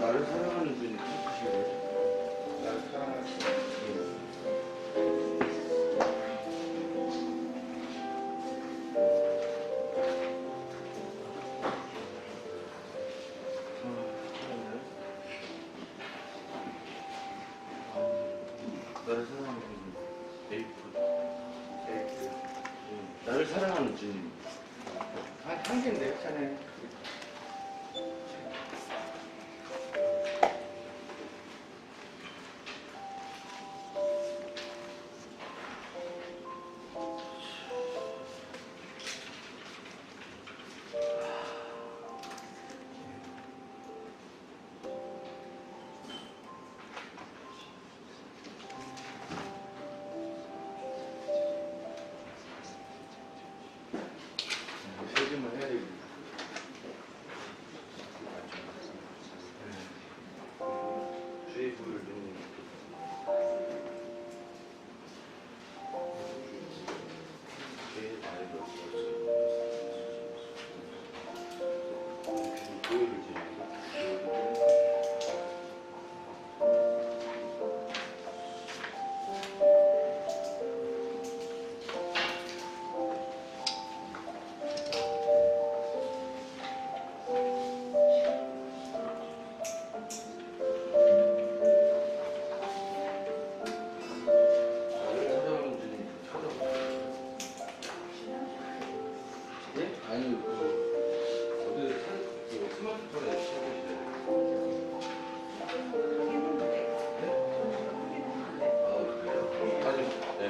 나를 사랑하는 분이 뜻이고 나를 사랑할 수 있는 나를 사랑하는 분이 에이프 나를 사랑하는 주님 한 개인데 괜찮아요. 세심을 해야 되겠다. 주의 불을 좀 주의 나를 넣었어. 보혈을 아니 어디 스마트폰에 쳐보셔야 돼요. 아 그래요? 아직 네.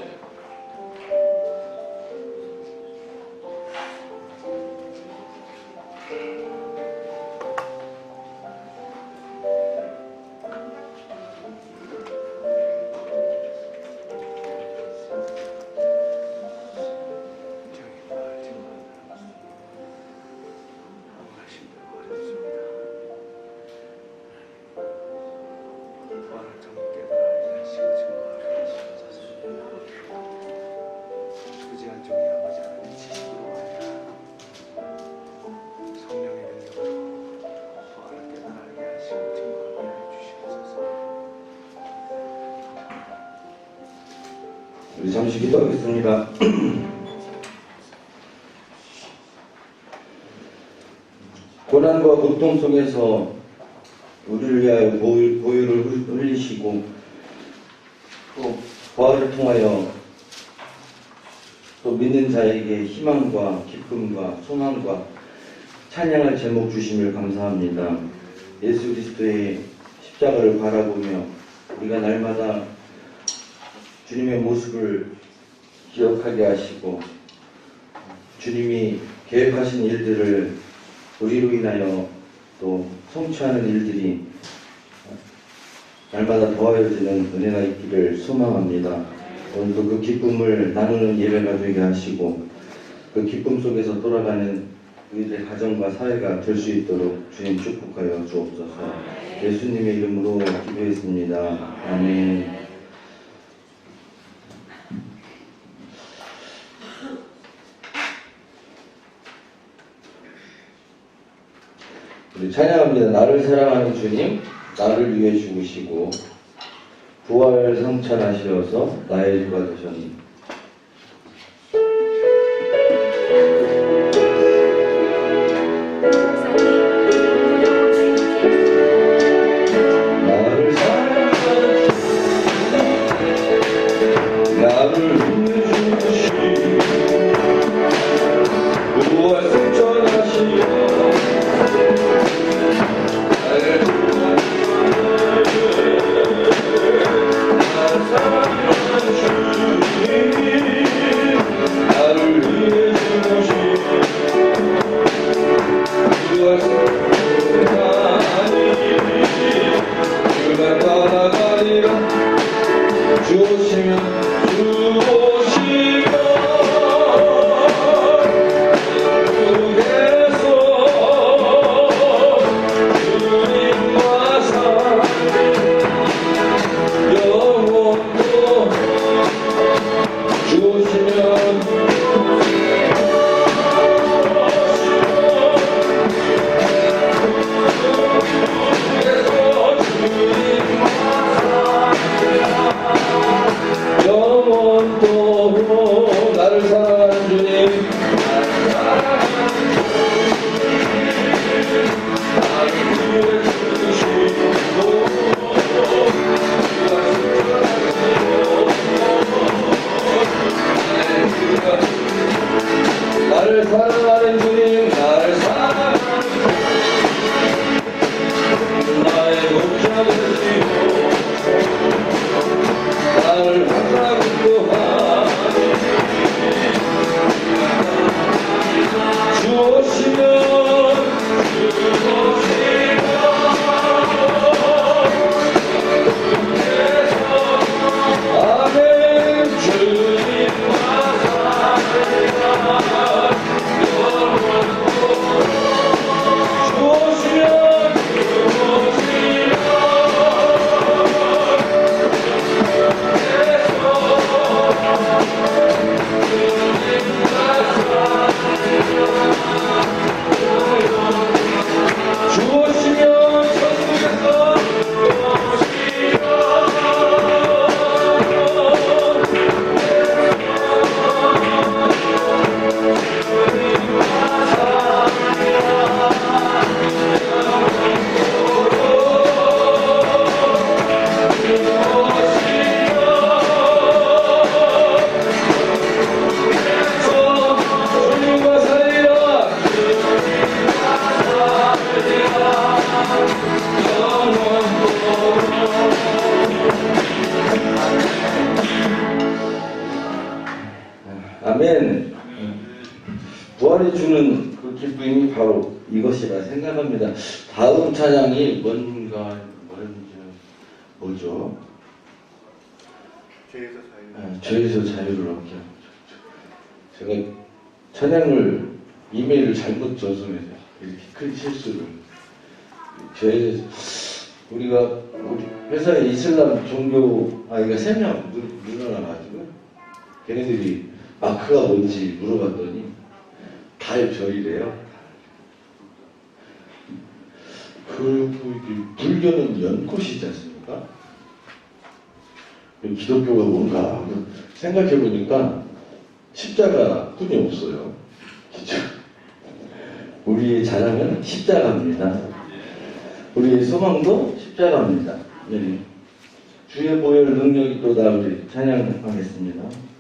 우리 잠시 기도하겠습니다. 고난과 고통 속에서 우리를 위하여 보혈을 흘리시고 또 부활을 통하여 또 믿는 자에게 희망과 기쁨과 소망과 찬양할 제목 주심을 감사합니다. 예수 그리스도의 십자가를 바라보며 우리가 날마다 주님의 모습을 기억하게 하시고 주님이 계획하신 일들을 우리로 인하여 또 성취하는 일들이 날마다 더하여지는 은혜가 있기를 소망합니다. 오늘도 그 기쁨을 나누는 예배가 되게 하시고 그 기쁨 속에서 돌아가는 우리들의 가정과 사회가 될 수 있도록 주님 축복하여 주옵소서. 예수님의 이름으로 기도했습니다. 아멘. 우리 찬양합니다. 나를 사랑하는 주님, 나를 위해 죽으시고 부활 성찬하시어서 나의 주가 되셨니. 나를 사랑하는 주님, 나를 위해 죽으시고 부활 성찬하시어 사랑하는 주님 찬양이 바로 이것이라 생각합니다. 다음 찬양이 뭐죠? 죄에서 자유. 죄에서 자유를 얻게 하는 거죠. 제가 찬양을 이메일을 잘못 줘서 이렇게 큰 실수를. 우리가 우리 회사에 이슬람 종교 아이가 3명 늘어나가지고 걔네들이 마크가 뭔지 물어봤더니 달 별이래요. 불교는 연꽃이지 않습니까? 기독교가 뭔가 하고 생각해보니까 십자가뿐이 없어요. 진짜. 우리의 자랑은 십자가입니다. 우리의 소망도 십자가입니다. 네. 주의 보혈 능력이 또다 우리 찬양하겠습니다.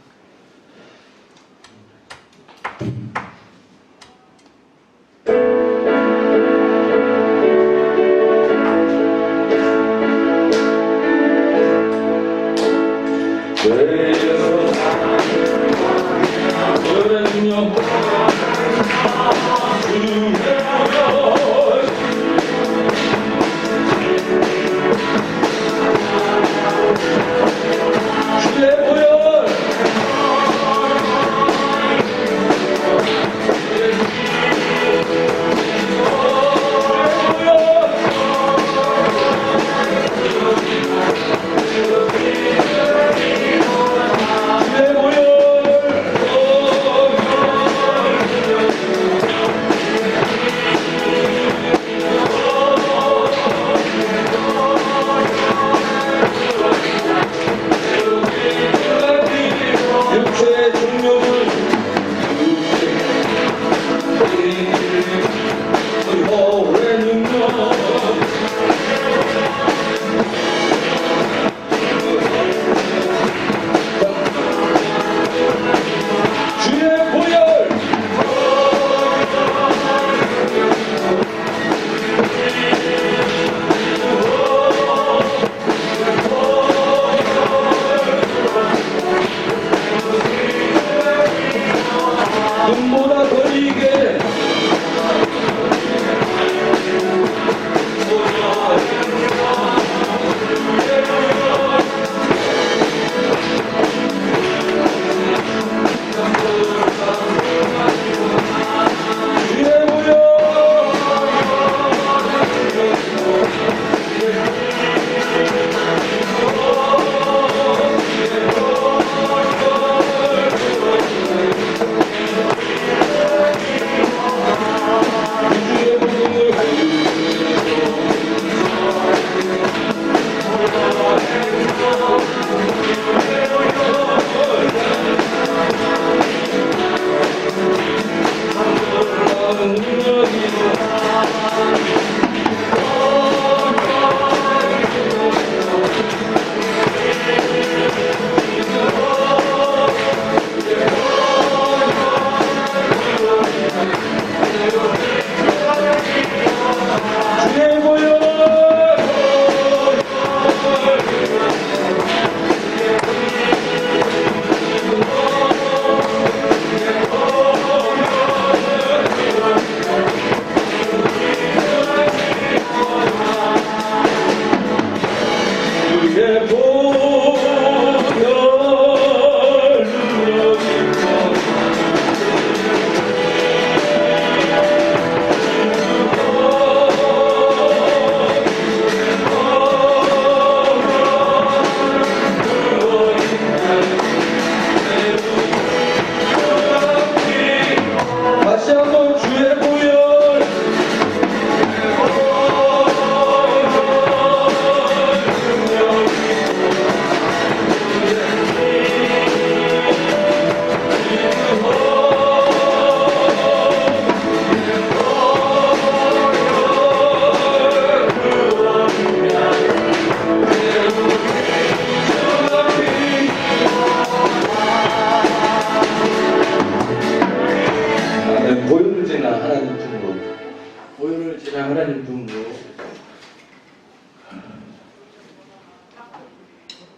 하나님 품으로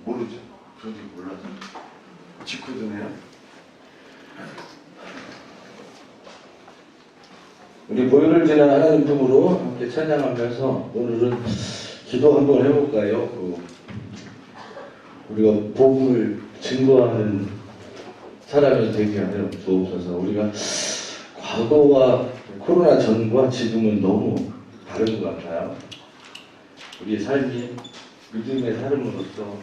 모르죠. 저도 몰라서 짓거든요. 우리 보혈을 지는 하나님 품으로 함께 찬양하면서 오늘은 기도 한번 해볼까요? 우리가 복음을 증거하는 사람이 되게 하여 주옵소서. 우리가 과거와 코로나 전과 지금은 너무 다른 것 같아요. 우리의 삶이 믿음의 삶으로서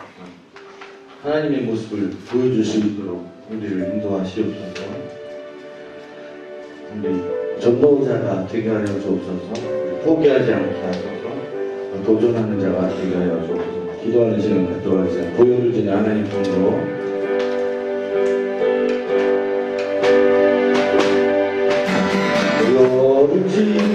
하나님의 모습을 보여줄 수 있도록 우리를 인도하시옵소서. 우리 전도자가 되게 하여 주옵소서. 우리 포기하지 않게 하소서. 도전하는 자가 되게 하여 주옵소서. 기도하는 시간 갖도록 하겠습니다. 보혈을 지닌 하나님 품으로 보혈을 지닌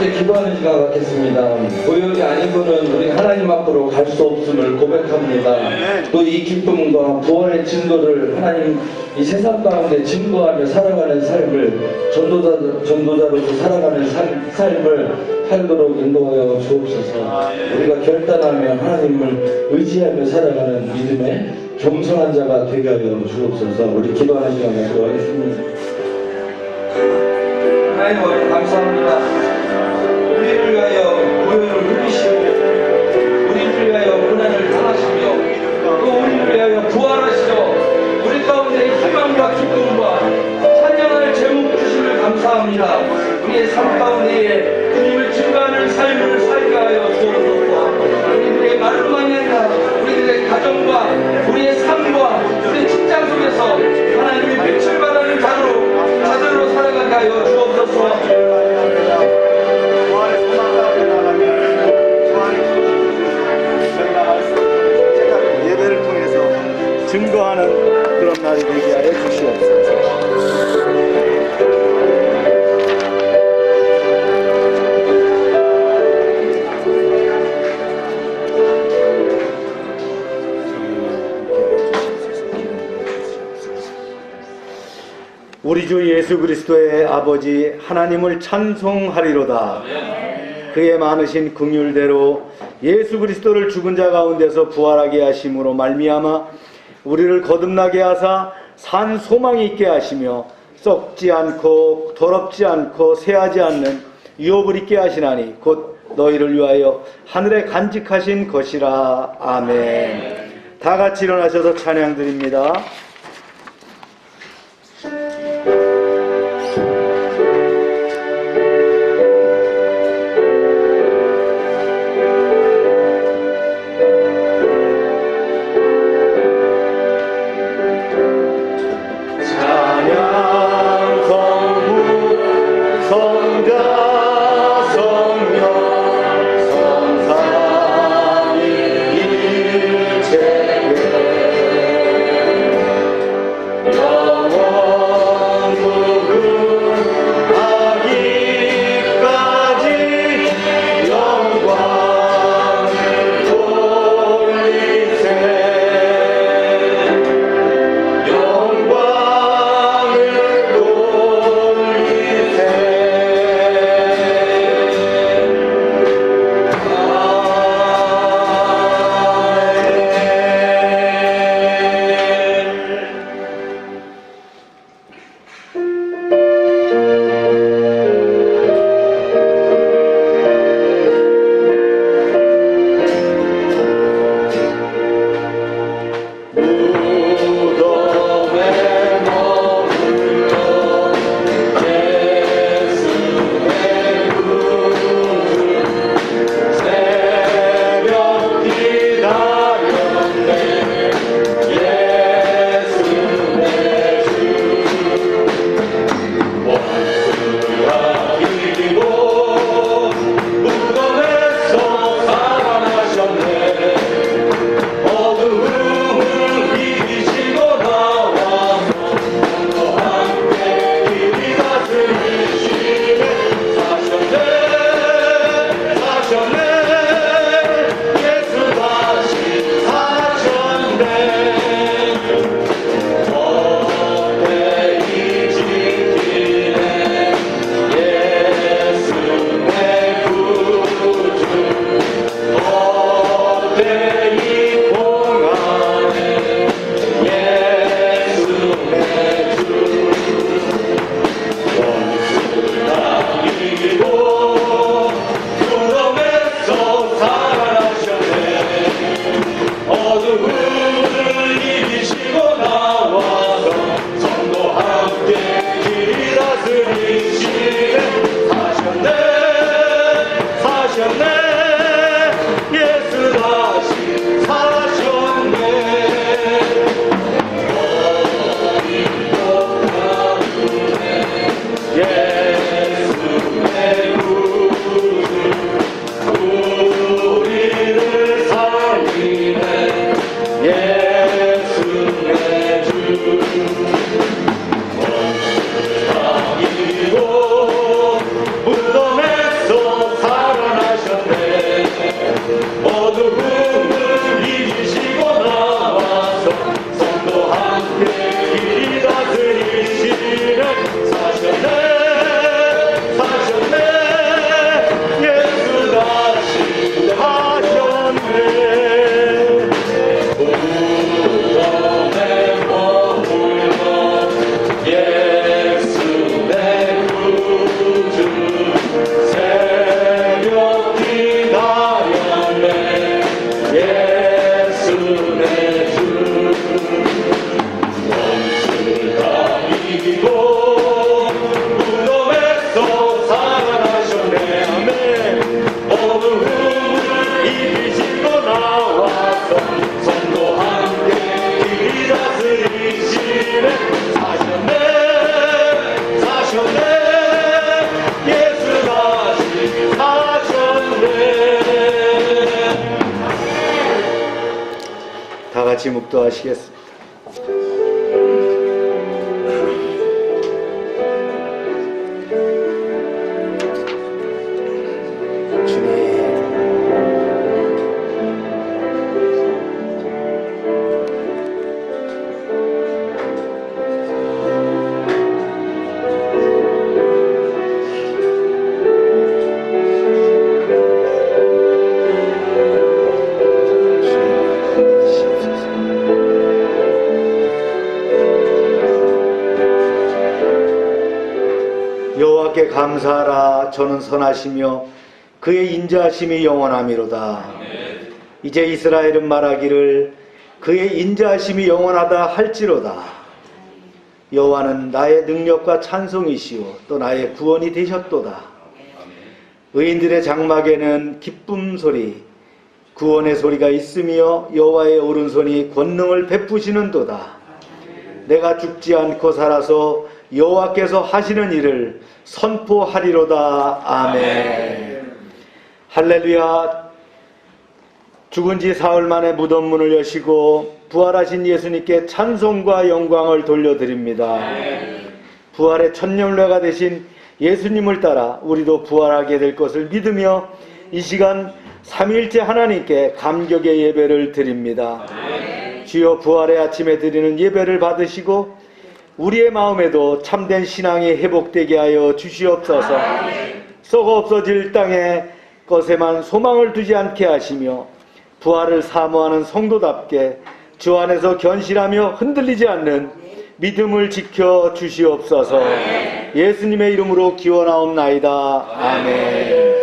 기도하는 시간 갖겠습니다. 보혈이 아닌 분은 우리 하나님 앞으로 갈 수 없음을 고백합니다. 또 이 기쁨과 부활의 증거를 하나님 이 세상 가운데 증거하며 살아가는 삶을 전도자로서 살아가는 삶을 살도록 인도하여 주옵소서. 우리가 결단하며 하나님을 의지하며 살아가는 믿음의 겸손한 자가 되게 하여 주옵소서. 우리 기도하는 시간 갖도록 하겠습니다. 하나님 감사합니다. 우리를 위하여 보혈을 흘리시고 우리를 위하여 고난을 당하시며 또 우리를 위하여 부활하시어 우리 가운데 희망과 기쁨과 찬양할 제목 주심을 감사합니다. 우리의 삶 가운데에 주님을 증거하는 삶을 살게 하여 주옵소서. 우리들의 말로만이 아니라 우리들의 가정과 우리의 삶과 우리의 직장 속에서 하나님의 빛을 발하는 자들로 살아가게 하여 주옵소서. 예배를 통해서 증거하는 그런 날이 되게 하여 주시옵소서. 우리 주 예수 그리스도의 아버지 하나님을 찬송하리로다. 그의 많으신 긍휼대로 예수 그리스도를 죽은 자 가운데서 부활하게 하심으로 말미암아 우리를 거듭나게 하사 산 소망이 있게 하시며 썩지 않고 더럽지 않고 새하지 않는 유업을 있게 하시나니 곧 너희를 위하여 하늘에 간직하신 것이라. 아멘. 다 같이 일어나셔서 찬양 드립니다. 성자 성령 성삼위 복되이 봉하네 예수 내 주 원수를 당기고 무덤에서 살아나셨네 어두움을 이기시고 나와서 성도 함께 길이 다스리시네 사셨네 예수 다시 사셨네 예수 내 구주 우리를 살리네 예수 내 주 이고 무덤에서 살아나셨네 어두움을 이기시고 나와서 성도 함께 길이 다스리시네 사셨네 예수 다시 사셨네 무덤에 머물러 예수 내 구주 새벽 기다렸네 예수 내 주 원수를 다 이기고 무덤에서 살아나셨네 아멘 어두움을 이기시고 나와서 성도 함께 길이 다스리시네 사셨네 예수 다시 사셨네 다 같이 묵도하시겠습니다. 여호와께 감사하라. 저는 선하시며 그의 인자하심이 영원함이로다. 이제 이스라엘은 말하기를 그의 인자하심이 영원하다 할지로다. 여호와는 나의 능력과 찬송이시오 또 나의 구원이 되셨도다. 의인들의 장막에는 기쁨 소리 구원의 소리가 있으며 여호와의 오른손이 권능을 베푸시는도다. 내가 죽지 않고 살아서 여호와께서 하시는 일을 선포하리로다. 아멘. 할렐루야. 죽은 지 사흘 만에 무덤 문을 여시고 부활하신 예수님께 찬송과 영광을 돌려드립니다. 부활의 천년례가 되신 예수님을 따라 우리도 부활하게 될 것을 믿으며 이 시간 삼위일체 하나님께 감격의 예배를 드립니다. 주여 부활의 아침에 드리는 예배를 받으시고 우리의 마음에도 참된 신앙이 회복되게 하여 주시옵소서. 썩어 없어질 땅에 것에만 소망을 두지 않게 하시며 부활을 사모하는 성도답게 주 안에서 견실하며 흔들리지 않는 믿음을 지켜 주시옵소서. 예수님의 이름으로 기원하옵나이다. 아멘.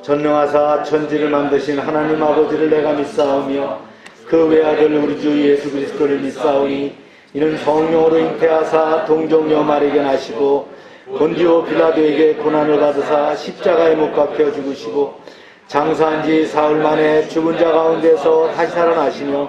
전능하사 천지를 만드신 하나님 아버지를 내가 믿사오며 그 외아들 우리 주 예수 그리스도를 믿사오니 이는 성령으로 잉태하사 동정녀 마리게 나시고 본디오 빌라도에게 고난을 받으사 십자가에 못 박혀 죽으시고 장사한 지 사흘 만에 죽은 자 가운데서 다시 살아나시며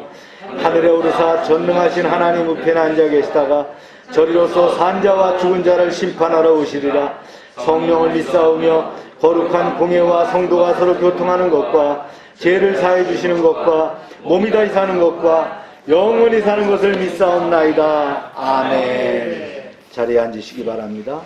하늘에 오르사 전능하신 하나님 우편에 앉아 계시다가 저리로서 산자와 죽은 자를 심판하러 오시리라. 성령을 믿사오며 거룩한 공예와 성도가 서로 교통하는 것과 죄를 사해 주시는 것과 몸이 다시 사는 것과 영원히 사는 것을 믿사옵나이다. 아멘. 자리에 앉으시기 바랍니다.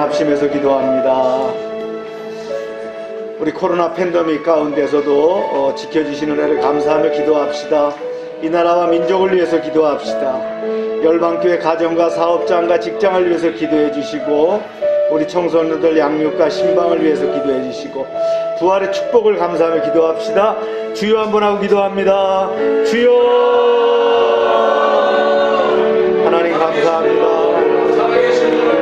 합심해서 기도합니다. 우리 코로나 팬데믹 가운데서도 지켜주시는 은혜를 감사하며 기도합시다. 이 나라와 민족을 위해서 기도합시다. 열방교회 가정과 사업장과 직장을 위해서 기도해 주시고, 우리 청소년들 양육과 신방을 위해서 기도해 주시고, 부활의 축복을 감사하며 기도합시다. 주여 한번 하고 기도합니다. 주여. 하나님 감사합니다.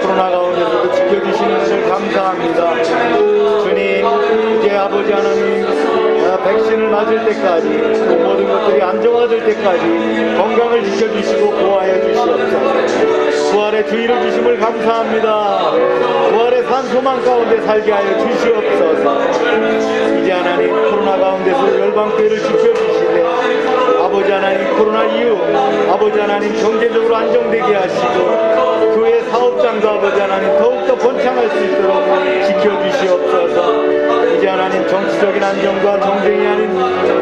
코로나 가운데서도 지켜주시는 것을 감사합니다. 주님, 이제 아버지 하나님 백신을 맞을 때까지, 또 모든 것들이 안정화될 때까지 건강을 지켜주시고 보호하여 주시옵소서. 부활의 주의를 주심을 감사합니다. 부활의 산 소망 가운데 살게 하여 주시옵소서. 이제 하나님 코로나 가운데서 열방교회를 지켜주시되, 아버지 하나님 코로나 이후 아버지 하나님 경제적으로 안정되게 하시고, 교회 사업장도 아버지 하나님 더욱더 번창할 수 있도록 지켜주시옵소서. 이제 하나님 정치적인 안정과 정쟁이 아닌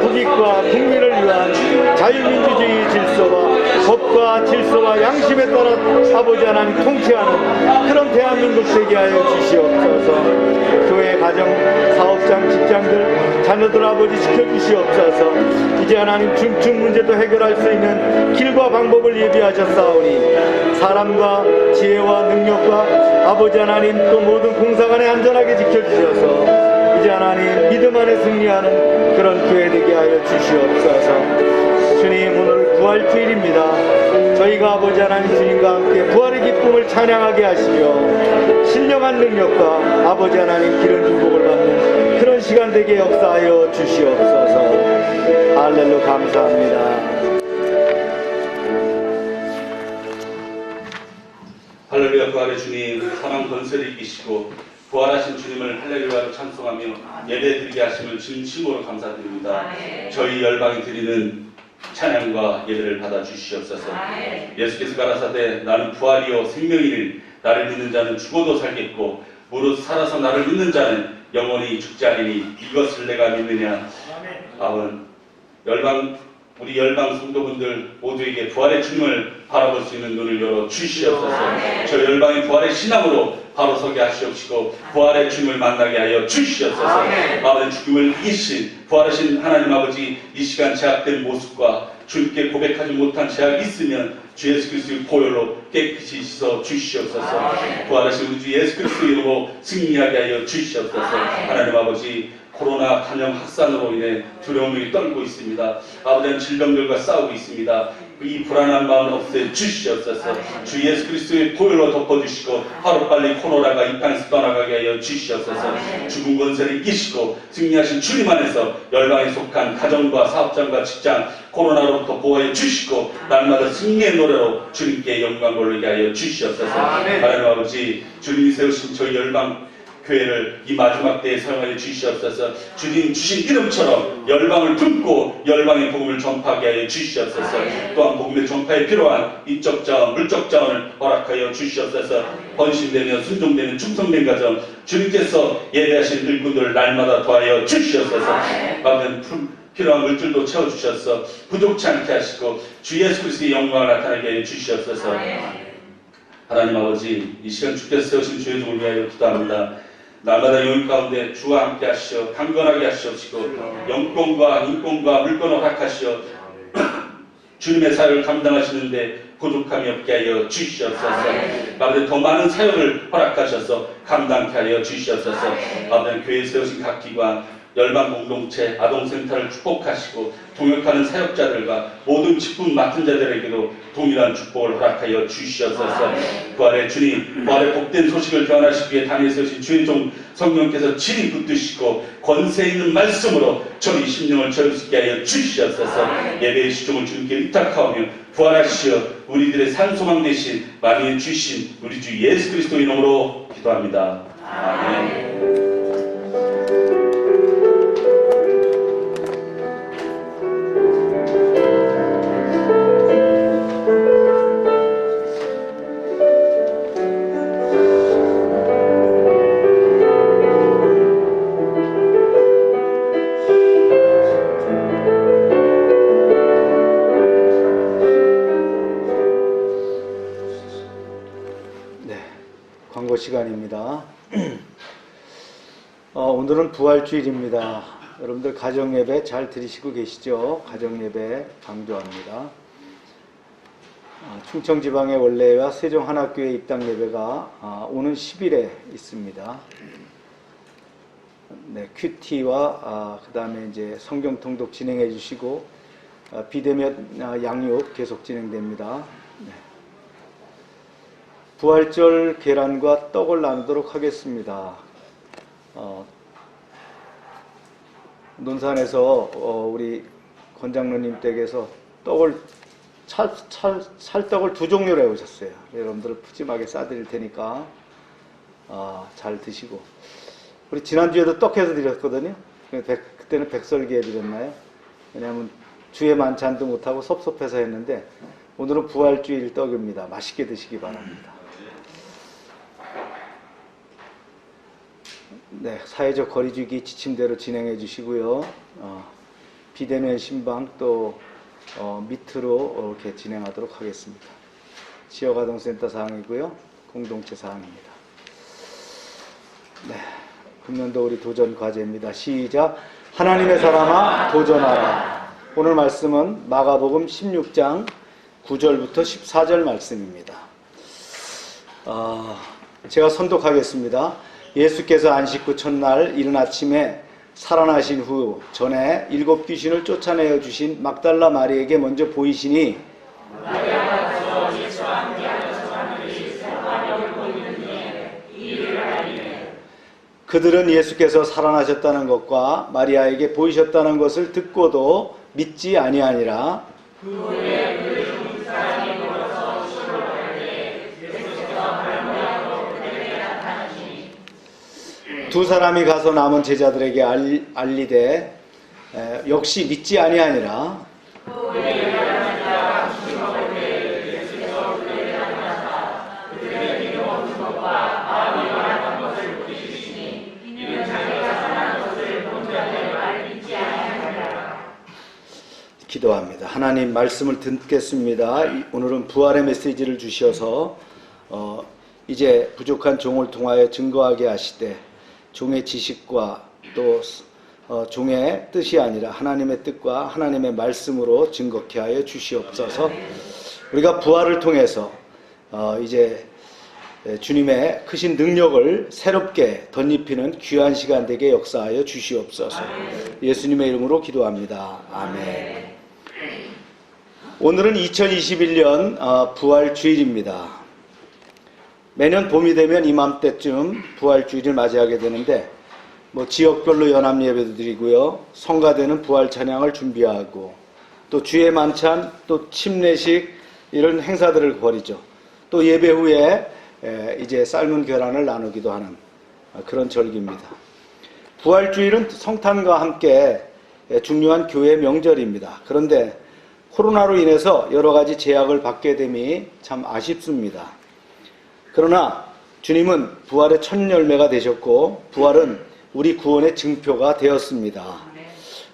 국익과 국민을 위한 자유민주주의 질서와 법과 질서와 양심에 따라 아버지 하나님 통치하는 그런 대한민국 되게 하여 주시옵소서. 교회, 가정, 사업장, 직장들, 자녀들 아버지 지켜주시옵소서. 이제 하나님 중증 문제도 해결할 수 있는 길과 방법을 예비하셨사오니, 사람과 지혜와 능력과 아버지 하나님 또 모든 공사관에 안전하게 지켜주셔서 이제 하나님 믿음 안에 승리하는 그런 교회 되게 하여 주시옵소서. 주님, 오늘 부활주일입니다. 저희가 아버지 하나님 주님과 함께 부활의 기쁨을 찬양하게 하시며, 신령한 능력과 아버지 하나님 기름 축복을 받는 그런 시간 되게 역사하여 주시옵소서. 할렐루야, 감사합니다. 할렐루야. 부활의 주님, 사망 권세를 이기시고 부활하신 주님을 할렐루야로 찬송하며 예배드리게 하심을 진심으로 감사드립니다. 저희 열방이 드리는 찬양과 예배를 받아 주시옵소서. 예수께서 가라사대 나는 부활이요 생명이니 나를 믿는 자는 죽어도 살겠고 무릇 살아서 나를 믿는 자는 영원히 죽지 않으니 이것을 내가 믿느냐. 아멘. 우리 열방 성도분들 모두에게 부활의 주님을 바라볼 수 있는 눈을 열어 주시옵소서. 저 열방의 부활의 신앙으로 바로 서게 하시옵시고 부활의 주님을 만나게 하여 주시옵소서. 아버지, 죽음을 이기신 부활하신 하나님 아버지, 이 시간 제약된 모습과 주님께 고백하지 못한 제약이 있으면 주 예수 그리스도의 보혈로 깨끗이 씻어 주시옵소서. 부활하신 우리 주 예수 그리스도의 이름으로 승리하게 하여 주시옵소서. 하나님 아버지, 코로나 감염 확산으로 인해 두려움이 떨고 있습니다. 아버지는 질병들과 싸우고 있습니다. 이 불안한 마음 없애 주시옵소서. 주 예수 그리스도의 보혈로 덮어주시고 하루빨리 코로나가 이 땅에서 떠나가게 하여 주시옵소서. 죽은 권세를 이기시고 승리하신 주님 안에서 열방에 속한 가정과 사업장과 직장 코로나로부터 보호해 주시고 날마다 승리의 노래로 주님께 영광 돌리게 하여 주시옵소서. 하나님 아버지, 주님이 세우신 저희 열방 교회를 이 마지막 때에 사용하여 주시옵소서. 주님 주신 이름처럼 열방을 품고 열방의 복음을 전파하게 하여 주시옵소서. 또한 복음의 전파에 필요한 인적 자원, 물적 자원을 허락하여 주시옵소서. 헌신되며 순종되는 충성된 가정, 주님께서 예배하신 일꾼들을 날마다 더하여 주시옵소서. 받는 필요한 물질도 채워주셔서 부족치 않게 하시고 주 예수 그리스도의 영광을 나타나게 하여 주시옵소서. 하나님 아버지, 이 시간 주께서 세우신 주의 종을 위하여 기도합니다. 날마다 영역 가운데 주와 함께 하시어 강건하게 하시옵시고 영권과 인권과 물권을 허락하시어 주님의 사역을 감당하시는데 부족함이 없게 하여 주시옵소서. 아버지, 더 많은 사역을 허락하셔서 감당케 하여 주시옵소서. 아버지, 교회에 세우신 각 기관, 열방 공동체, 아동센터를 축복하시고 동역하는 사역자들과 모든 직분 맡은 자들에게도 동일한 축복을 허락하여 주시옵소서. 부활의 주님, 부활의 복된 소식을 전하시기 위해 당에 세우신 주의 종 성령께서 질이 붙드시고 권세 있는 말씀으로 저희 심령을 저리시게 하여 주시옵소서. 예배의 시종을 주님께 의탁하오며 부활하시어 우리들의 산소망 되신 만유의 주신 우리 주 예수 그리스도의 이름으로 기도합니다. 아멘. 예보 시간입니다. 오늘은 부활주일입니다. 여러분들 가정예배 잘 드리시고 계시죠? 가정예배 강조합니다. 충청지방의 원래와 세종한학교의 입당예배가 오는 10일에 있습니다. 네, 큐티와 그 다음에 이제 성경 통독 진행해 주시고 비대면 양육 계속 진행됩니다. 네. 부활절 계란과 떡을 나누도록 하겠습니다. 논산에서 우리 권장로님 댁에서 떡을 찰떡을 2종류로 해오셨어요. 여러분들 푸짐하게 싸드릴 테니까 잘 드시고, 우리 지난주에도 떡 해서 드렸거든요. 그때는 백설기 해드렸나요? 왜냐하면 주에 만찬도 못하고 섭섭해서 했는데 오늘은 부활주일 떡입니다. 맛있게 드시기 바랍니다. 네, 사회적 거리두기 지침대로 진행해 주시고요. 비대면 신방 또 밑으로 이렇게 진행하도록 하겠습니다. 지역아동센터 사항이고요. 공동체 사항입니다. 네, 금년도 우리 도전 과제입니다. 시작. 하나님의 사람아 도전하라. 오늘 말씀은 마가복음 16장 9절부터 14절 말씀입니다. 제가 선독하겠습니다. 예수께서 안식 후 첫날 이른 아침에 살아나신 후 전에 7 귀신을 쫓아내어 주신 막달라 마리에게 먼저 보이시니 그들은 예수께서 살아나셨다는 것과 마리아에게 보이셨다는 것을 듣고도 믿지 아니하니라. 두 사람이 가서 남은 제자들에게 알리되 역시 믿지 아니하니라. 기도합니다. 하나님 말씀을 듣겠습니다. 오늘은 부활의 메시지를 주셔서 이제 부족한 종을 통하여 증거하게 하시되 종의 지식과 또 종의 뜻이 아니라 하나님의 뜻과 하나님의 말씀으로 증거케 하여 주시옵소서. 우리가 부활을 통해서 이제 주님의 크신 능력을 새롭게 덧입히는 귀한 시간 되게 역사하여 주시옵소서. 예수님의 이름으로 기도합니다. 아멘. 오늘은 2021년 부활주일입니다. 매년 봄이 되면 이맘때쯤 부활주일을 맞이하게 되는데 지역별로 연합예배도 드리고요. 성가대는 부활 찬양을 준비하고 또 주의 만찬, 또 침례식 이런 행사들을 벌이죠. 또 예배 후에 이제 삶은 계란을 나누기도 하는 그런 절기입니다. 부활주일은 성탄과 함께 중요한 교회 명절입니다. 그런데 코로나로 인해서 여러 가지 제약을 받게 됨이 참 아쉽습니다. 그러나 주님은 부활의 첫 열매가 되셨고 부활은 우리 구원의 증표가 되었습니다.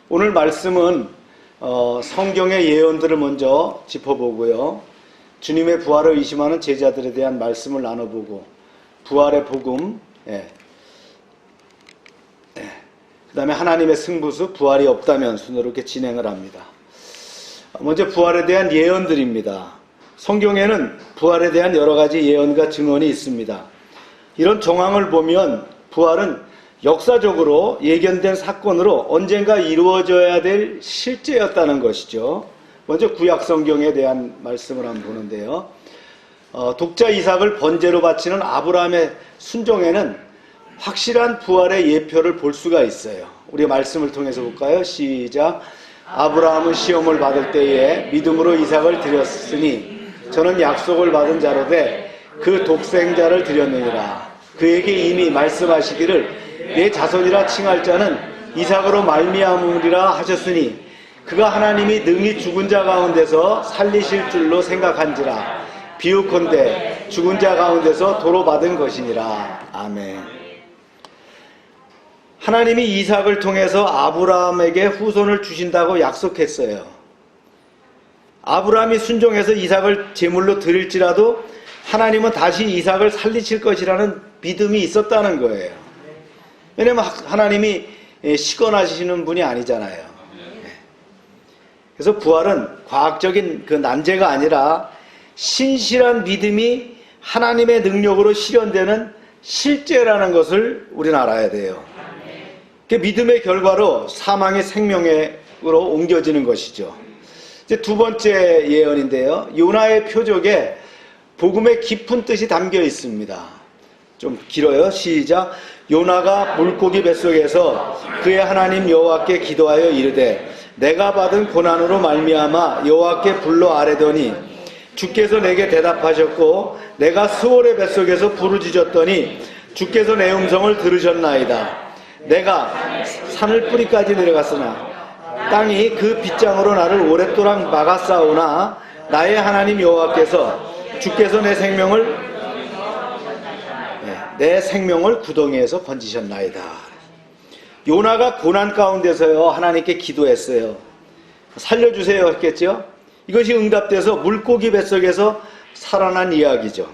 오늘 말씀은 성경의 예언들을 먼저 짚어보고요. 주님의 부활을 의심하는 제자들에 대한 말씀을 나눠보고 부활의 복음, 그 다음에 하나님의 승부수 부활이 없다면 순으로 이렇게 진행을 합니다. 먼저 부활에 대한 예언들입니다. 성경에는 부활에 대한 여러 가지 예언과 증언이 있습니다. 이런 정황을 보면 부활은 역사적으로 예견된 사건으로 언젠가 이루어져야 될 실제였다는 것이죠. 먼저 구약 성경에 대한 말씀을 한번 보는데요. 독자 이삭을 번제로 바치는 아브라함의 순종에는 확실한 부활의 예표를 볼 수가 있어요. 우리 말씀을 통해서 볼까요? 시작. 아브라함은 시험을 받을 때에 믿음으로 이삭을 드렸으니 저는 약속을 받은 자로되 그 독생자를 드렸느니라. 그에게 이미 말씀하시기를 내 자손이라 칭할 자는 이삭으로 말미암으리라 하셨으니 그가 하나님이 능히 죽은 자 가운데서 살리실 줄로 생각한지라. 비유컨대 죽은 자 가운데서 도로 받은 것이니라. 아멘. 하나님이 이삭을 통해서 아브라함에게 후손을 주신다고 약속했어요. 아브라함이 순종해서 이삭을 제물로 드릴지라도 하나님은 다시 이삭을 살리실 것이라는 믿음이 있었다는 거예요. 왜냐면 하나님이 시건하시는 분이 아니잖아요. 그래서 부활은 과학적인 그 난제가 아니라 신실한 믿음이 하나님의 능력으로 실현되는 실제라는 것을 우리는 알아야 돼요. 그 믿음의 결과로 사망이 생명으로 옮겨지는 것이죠. 이제 두 번째 예언인데요. 요나의 표적에 복음의 깊은 뜻이 담겨 있습니다. 좀 길어요. 시작. 요나가 물고기 뱃속에서 그의 하나님 여호와께 기도하여 이르되 내가 받은 고난으로 말미암아 여호와께 불러 아뢰더니 주께서 내게 대답하셨고 내가 스올의 뱃속에서 부르짖었더니 주께서 내 음성을 들으셨나이다. 내가 산을 뿌리까지 내려갔으나 땅이 그 빗장으로 나를 오랫동안 막았사오나 나의 하나님 여호와께서 주께서 내 생명을 구덩이에서 건지셨나이다. 요나가 고난 가운데서요 하나님께 기도했어요. 살려주세요 했겠죠. 이것이 응답돼서 물고기 뱃속에서 살아난 이야기죠.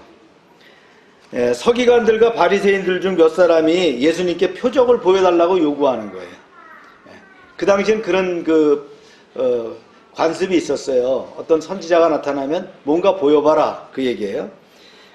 서기관들과 바리새인들 중 몇 사람이 예수님께 표적을 보여달라고 요구하는 거예요. 그 당시엔 그런 관습이 있었어요. 어떤 선지자가 나타나면 뭔가 보여봐라 그 얘기예요.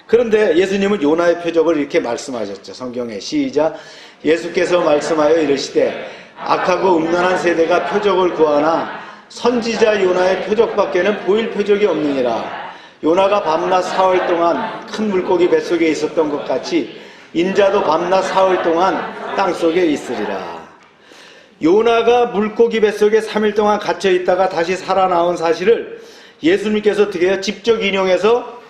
그런데 예수님은 요나의 표적을 이렇게 말씀하셨죠. 성경에 시작. 예수께서 말씀하여 이르시되 악하고 음란한 세대가 표적을 구하나 선지자 요나의 표적밖에는 보일 표적이 없느니라. 요나가 밤낮 사흘 동안 큰 물고기 뱃속에 있었던 것 같이 인자도 밤낮 사흘 동안 땅속에 있으리라. 요나가 물고기 뱃속에 3일 동안 갇혀 있다가 다시 살아나온 사실을 예수님께서 어떻게 해요? 직접 인용해서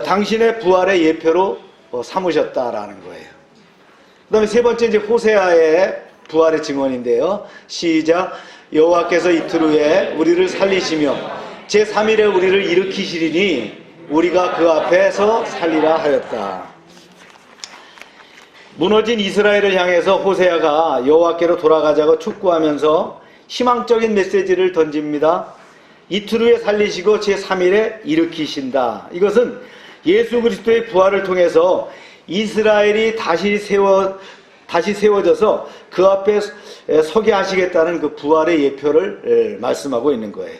당신의 부활의 예표로 삼으셨다라는 거예요. 그 다음에 세 번째 이제 호세아의 부활의 증언인데요. 시작. 여호와께서 이틀 후에 우리를 살리시며 제3일에 우리를 일으키시리니 우리가 그 앞에서 살리라 하였다. 무너진 이스라엘을 향해서 호세아가 여호와께로 돌아가자고 촉구하면서 희망적인 메시지를 던집니다. 이틀 후에 살리시고 제3일에 일으키신다. 이것은 예수 그리스도의 부활을 통해서 이스라엘이 다시 세워져서 그 앞에 서게 하시겠다는 그 부활의 예표를 말씀하고 있는 거예요.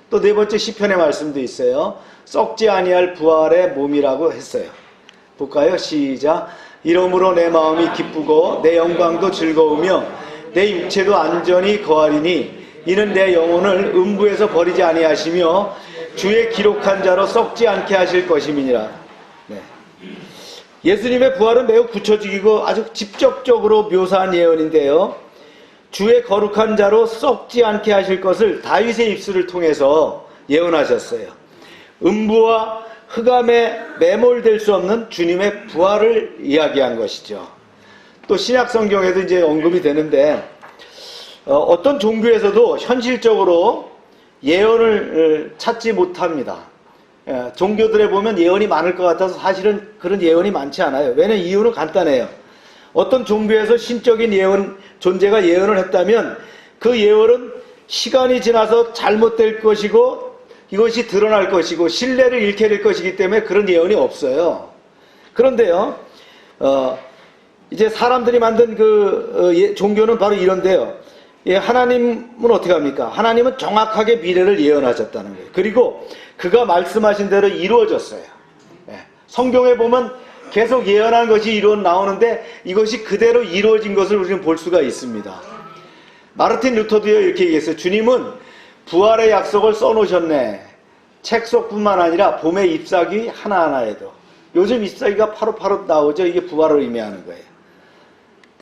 또 네 번째 시편의 말씀도 있어요. 썩지 아니할 부활의 몸이라고 했어요. 볼까요? 시작. 이러므로 내 마음이 기쁘고 내 영광도 즐거우며 내 육체도 안전히 거하리니 이는 내 영혼을 음부에서 버리지 아니하시며 주의 기록한 자로 썩지 않게 하실 것임이니라. 네. 예수님의 부활은 매우 구체적이고 아주 직접적으로 묘사한 예언인데요. 주의 거룩한 자로 썩지 않게 하실 것을 다윗의 입술을 통해서 예언하셨어요. 음부와 흑암에 매몰될 수 없는 주님의 부활을 이야기한 것이죠. 또 신약 성경에도 이제 언급이 되는데 어떤 종교에서도 현실적으로 예언을 찾지 못합니다. 종교들에 보면 예언이 많을 것 같아서 사실은 그런 예언이 많지 않아요. 왜냐하면 이유는 간단해요. 어떤 종교에서 신적인 존재가 예언을 했다면 그 예언은 시간이 지나서 잘못될 것이고 이것이 드러날 것이고 신뢰를 잃게 될 것이기 때문에 그런 예언이 없어요. 그런데요, 이제 사람들이 만든 종교는 바로 이런데요. 하나님은 어떻게 합니까? 하나님은 정확하게 미래를 예언하셨다는 거예요. 그리고 그가 말씀하신 대로 이루어졌어요. 성경에 보면 계속 예언한 것이 이루어 나오는데 이것이 그대로 이루어진 것을 우리는 볼 수가 있습니다. 마르틴 루터도요 이렇게 얘기했어요. 주님은 부활의 약속을 써놓으셨네. 책 속뿐만 아니라 봄의 잎사귀 하나하나에도. 요즘 잎사귀가 파릇파릇 나오죠. 이게 부활을 의미하는 거예요.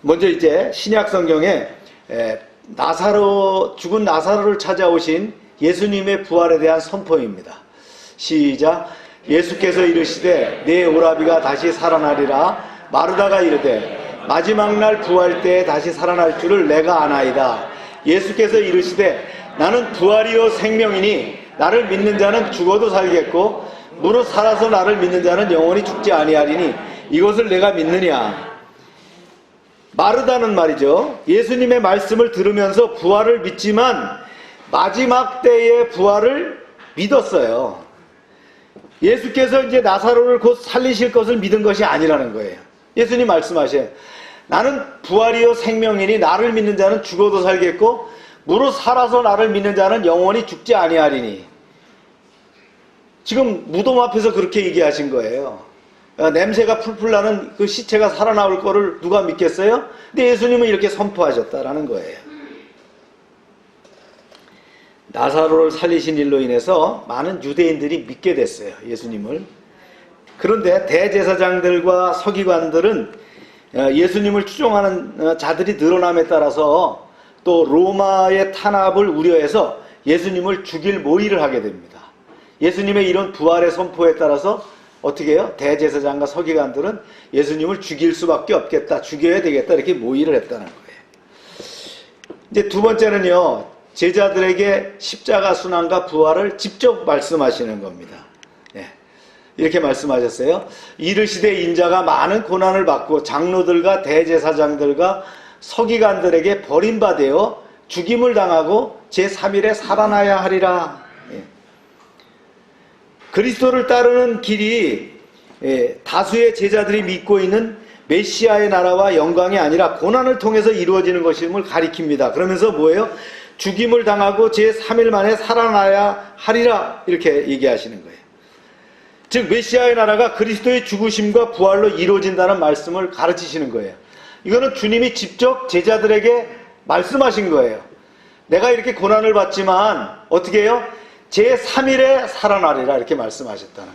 먼저 이제 신약 성경에 죽은 나사로를 찾아오신 예수님의 부활에 대한 선포입니다. 시작. 예수께서 이르시되 내 오라비가 다시 살아나리라. 마르다가 이르되 마지막 날 부활 때에 다시 살아날 줄을 내가 아나이다. 예수께서 이르시되 나는 부활이요 생명이니 나를 믿는 자는 죽어도 살겠고 무릇 살아서 나를 믿는 자는 영원히 죽지 아니하리니 이것을 내가 믿느냐. 마르다는 말이죠. 예수님의 말씀을 들으면서 부활을 믿지만 마지막 때의 부활을 믿었어요. 예수께서 이제 나사로를 곧 살리실 것을 믿은 것이 아니라는 거예요. 예수님 말씀하셔요. 나는 부활이요 생명이니 나를 믿는 자는 죽어도 살겠고 무릇 살아서 나를 믿는 자는 영원히 죽지 아니하리니. 지금 무덤 앞에서 그렇게 얘기하신 거예요. 냄새가 풀풀 나는 그 시체가 살아나올 거를 누가 믿겠어요? 근데 예수님은 이렇게 선포하셨다라는 거예요. 나사로를 살리신 일로 인해서 많은 유대인들이 믿게 됐어요, 예수님을. 그런데 대제사장들과 서기관들은 예수님을 추종하는 자들이 늘어남에 따라서 또 로마의 탄압을 우려해서 예수님을 죽일 모의를 하게 됩니다. 예수님의 이런 부활의 선포에 따라서 어떻게 해요? 대제사장과 서기관들은 예수님을 죽일 수밖에 없겠다, 죽여야 되겠다, 이렇게 모의를 했다는 거예요. 이제 두 번째는요, 제자들에게 십자가 순환과 부활을 직접 말씀하시는 겁니다. 네. 이렇게 말씀하셨어요. 이르시되 인자가 많은 고난을 받고 장로들과 대제사장들과 서기관들에게 버림받아 죽임을 당하고 제3일에 살아나야 하리라. 예. 그리스도를 따르는 길이 다수의 제자들이 믿고 있는 메시아의 나라와 영광이 아니라 고난을 통해서 이루어지는 것임을 가리킵니다. 그러면서 뭐예요? 죽임을 당하고 제3일 만에 살아나야 하리라, 이렇게 얘기하시는 거예요. 즉 메시아의 나라가 그리스도의 죽으심과 부활로 이루어진다는 말씀을 가르치시는 거예요. 이거는 주님이 직접 제자들에게 말씀하신 거예요. 내가 이렇게 고난을 받지만 어떻게 해요? 제3일에 살아나리라, 이렇게 말씀하셨다는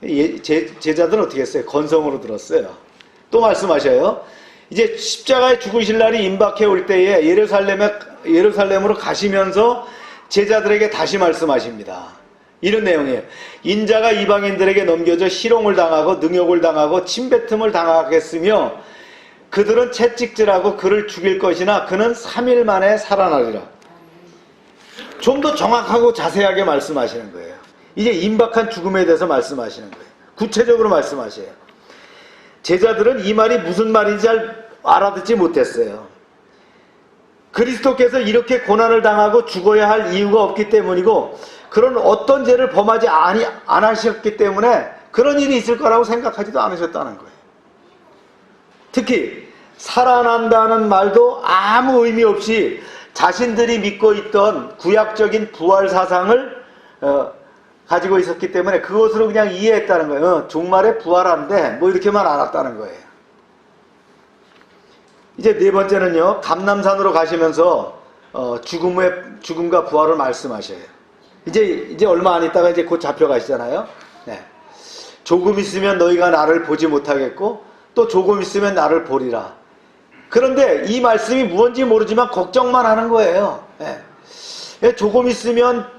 거예요. 제자들은 어떻게 했어요? 건성으로 들었어요. 또 말씀하셔요. 이제 십자가에 죽으실 날이 임박해 올 때에 예루살렘으로 가시면서 제자들에게 다시 말씀하십니다. 이런 내용이에요. 인자가 이방인들에게 넘겨져 희롱을 당하고 능욕을 당하고 침뱉음을 당하겠으며 그들은 채찍질하고 그를 죽일 것이나 그는 3일 만에 살아나리라. 좀 더 정확하고 자세하게 말씀하시는 거예요. 이제 임박한 죽음에 대해서 말씀하시는 거예요. 구체적으로 말씀하셔요. 제자들은 이 말이 무슨 말인지 잘 알아듣지 못했어요. 그리스도께서 이렇게 고난을 당하고 죽어야 할 이유가 없기 때문이고 그런 어떤 죄를 범하지 안 하셨기 때문에 그런 일이 있을 거라고 생각하지도 않으셨다는 거예요. 특히 살아난다는 말도 아무 의미 없이 자신들이 믿고 있던 구약적인 부활 사상을 가지고 있었기 때문에 그것으로 그냥 이해했다는 거예요. 종말에 부활한데 뭐 이렇게만 알았다는 거예요. 이제 네 번째는요, 감람산으로 가시면서 죽음과 부활을 말씀하셔요. 이제 얼마 안 있다가 이제 곧 잡혀가시잖아요. 네. 조금 있으면 너희가 나를 보지 못하겠고 또 조금 있으면 나를 보리라. 그런데 이 말씀이 무언지 모르지만 걱정만 하는 거예요. 네. 조금 있으면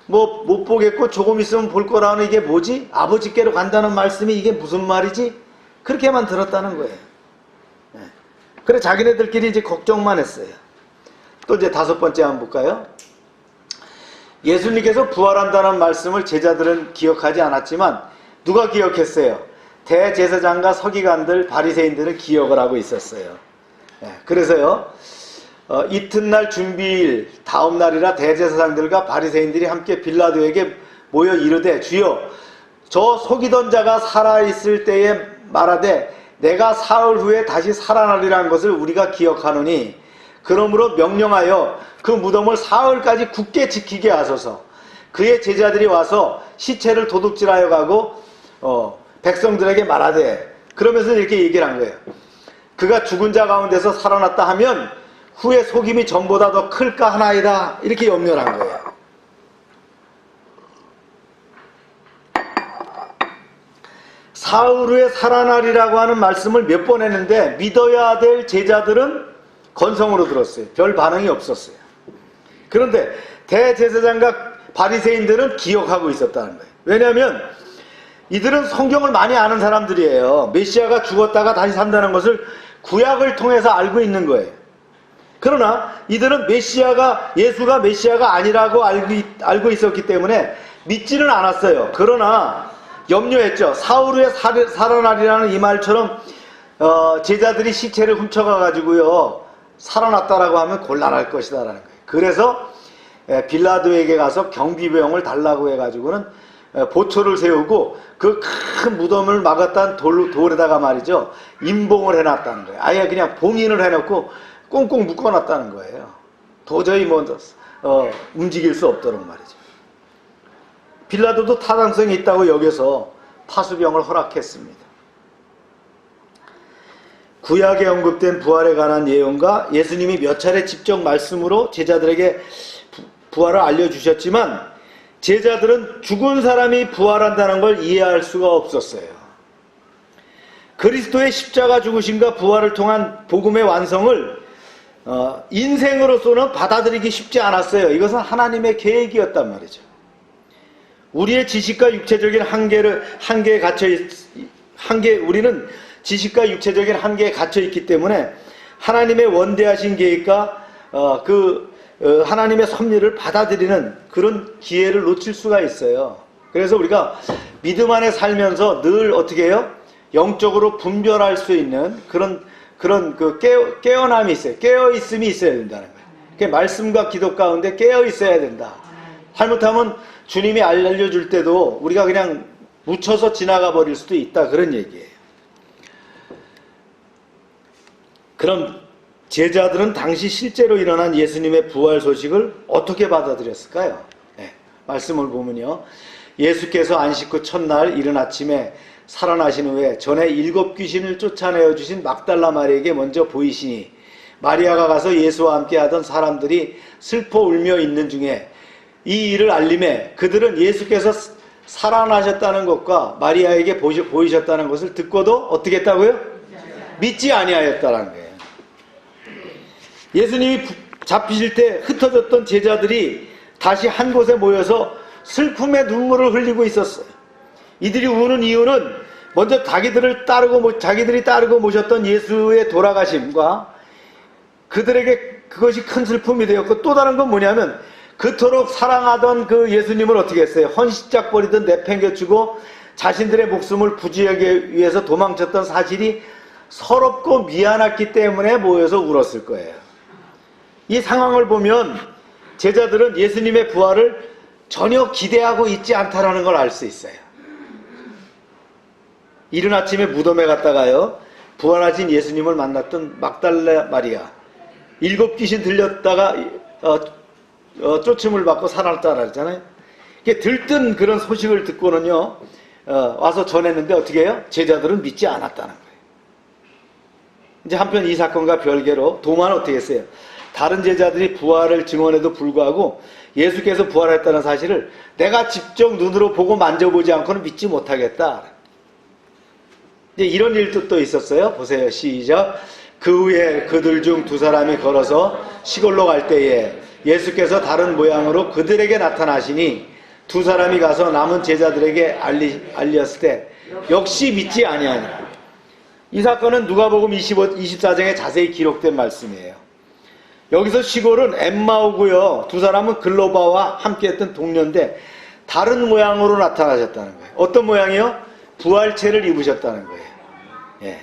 뭐 못 보겠고 조금 있으면 볼 거라는 이게 뭐지? 아버지께로 간다는 말씀이 이게 무슨 말이지? 그렇게만 들었다는 거예요. 네. 그래 자기네들끼리 이제 걱정만 했어요. 또 이제 다섯 번째 한번 볼까요? 예수님께서 부활한다는 말씀을 제자들은 기억하지 않았지만 누가 기억했어요? 대제사장과 서기관들, 바리새인들은 기억을 하고 있었어요. 그래서요, 이튿날 준비일 다음 날이라 대제사장들과 바리새인들이 함께 빌라도에게 모여 이르되 주여 저 속이던 자가 살아있을 때에 말하되 내가 사흘 후에 다시 살아나리라는 것을 우리가 기억하노니 그러므로 명령하여 그 무덤을 사흘까지 굳게 지키게 하소서. 그의 제자들이 와서 시체를 도둑질하여 가고 백성들에게 말하되, 그러면서 이렇게 얘기를 한 거예요. 그가 죽은 자 가운데서 살아났다 하면 후에 속임이 전보다 더 클까 하나이다, 이렇게 염려를 한 거예요. 사흘 후에 살아나리라고 하는 말씀을 몇 번 했는데 믿어야 될 제자들은 건성으로 들었어요. 별 반응이 없었어요. 그런데 대제사장과 바리새인들은 기억하고 있었다는 거예요. 왜냐하면 이들은 성경을 많이 아는 사람들이에요. 메시아가 죽었다가 다시 산다는 것을 구약을 통해서 알고 있는 거예요. 그러나 이들은 예수가 메시아가 아니라고 알고 있었기 때문에 믿지는 않았어요. 그러나 염려했죠. 사흘 후에 살아나리라는 이 말처럼 제자들이 시체를 훔쳐가 가지고요 살아났다라고 하면 곤란할 것이다라는 거예요. 그래서 빌라도에게 가서 경비병을 달라고 해가지고는 보초를 세우고 그 큰 무덤을 막았다는 돌에다가 말이죠, 임봉을 해놨다는 거예요. 아예 그냥 봉인을 해놓고 꽁꽁 묶어놨다는 거예요. 도저히 움직일 수 없도록 말이죠. 빌라도도 타당성이 있다고 여겨서 파수병을 허락했습니다. 구약에 언급된 부활에 관한 예언과 예수님이 몇 차례 직접 말씀으로 제자들에게 부활을 알려주셨지만 제자들은 죽은 사람이 부활한다는 걸 이해할 수가 없었어요. 그리스도의 십자가 죽으심과 부활을 통한 복음의 완성을 인생으로서는 받아들이기 쉽지 않았어요. 이것은 하나님의 계획이었단 말이죠. 우리의 지식과 육체적인 우리는 지식과 육체적인 한계에 갇혀 있기 때문에 하나님의 원대하신 계획과 하나님의 섭리를 받아들이는 그런 기회를 놓칠 수가 있어요. 그래서 우리가 믿음 안에 살면서 늘 어떻게 해요? 영적으로 분별할 수 있는 그런 깨어남이 있어요. 깨어있음이 있어야 된다는 거예요. 그러니까 말씀과 기도 가운데 깨어있어야 된다. 잘못하면 주님이 알려줄 때도 우리가 그냥 묻혀서 지나가 버릴 수도 있다, 그런 얘기예요. 그럼 제자들은 당시 실제로 일어난 예수님의 부활 소식을 어떻게 받아들였을까요? 네, 말씀을 보면요, 예수께서 안식 후 첫날 이른 아침에 살아나신 후에 전에 7 귀신을 쫓아내어 주신 막달라 마리에게 먼저 보이시니 마리아가 가서 예수와 함께 하던 사람들이 슬퍼 울며 있는 중에 이 일을 알림해 그들은 예수께서 살아나셨다는 것과 마리아에게 보이셨다는 것을 듣고도 어떻게 했다고요? 믿지 아니하였다는 거예요. 예수님이 잡히실 때 흩어졌던 제자들이 다시 한 곳에 모여서 슬픔의 눈물을 흘리고 있었어요. 이들이 우는 이유는 먼저 자기들이 따르고 모셨던 예수의 돌아가심과 그들에게 그것이 큰 슬픔이 되었고, 또 다른 건 뭐냐면 그토록 사랑하던 그 예수님을 어떻게 했어요? 헌시짝 버리듯 내팽개치고 자신들의 목숨을 부지하기 위해서 도망쳤던 사실이 서럽고 미안했기 때문에 모여서 울었을 거예요. 이 상황을 보면 제자들은 예수님의 부활을 전혀 기대하고 있지 않다라는 걸 알 수 있어요. 이른 아침에 무덤에 갔다가요, 부활하신 예수님을 만났던 막달라 마리아, 7 귀신 들렸다가 쫓음을 받고 살아났다고 했잖아요. 들뜬 그런 소식을 듣고는요, 와서 전했는데 어떻게 해요? 제자들은 믿지 않았다는 거예요. 이제 한편 이 사건과 별개로 도마는 어떻게 했어요? 다른 제자들이 부활을 증언해도 불구하고 예수께서 부활했다는 사실을 내가 직접 눈으로 보고 만져보지 않고는 믿지 못하겠다. 이제 이런 일도 또 있었어요. 보세요. 시작. 그 후에 그들 중 2 사람이 걸어서 시골로 갈 때에 예수께서 다른 모양으로 그들에게 나타나시니 2 사람이 가서 남은 제자들에게 알렸을 때 역시 믿지 아니하니. 이 사건은 누가복음 24장에 자세히 기록된 말씀이에요. 여기서 시골은 엠마오고요, 2 사람은 글로바와 함께했던 동료인데 다른 모양으로 나타나셨다는 거예요. 어떤 모양이요? 부활체를 입으셨다는 거예요. 예.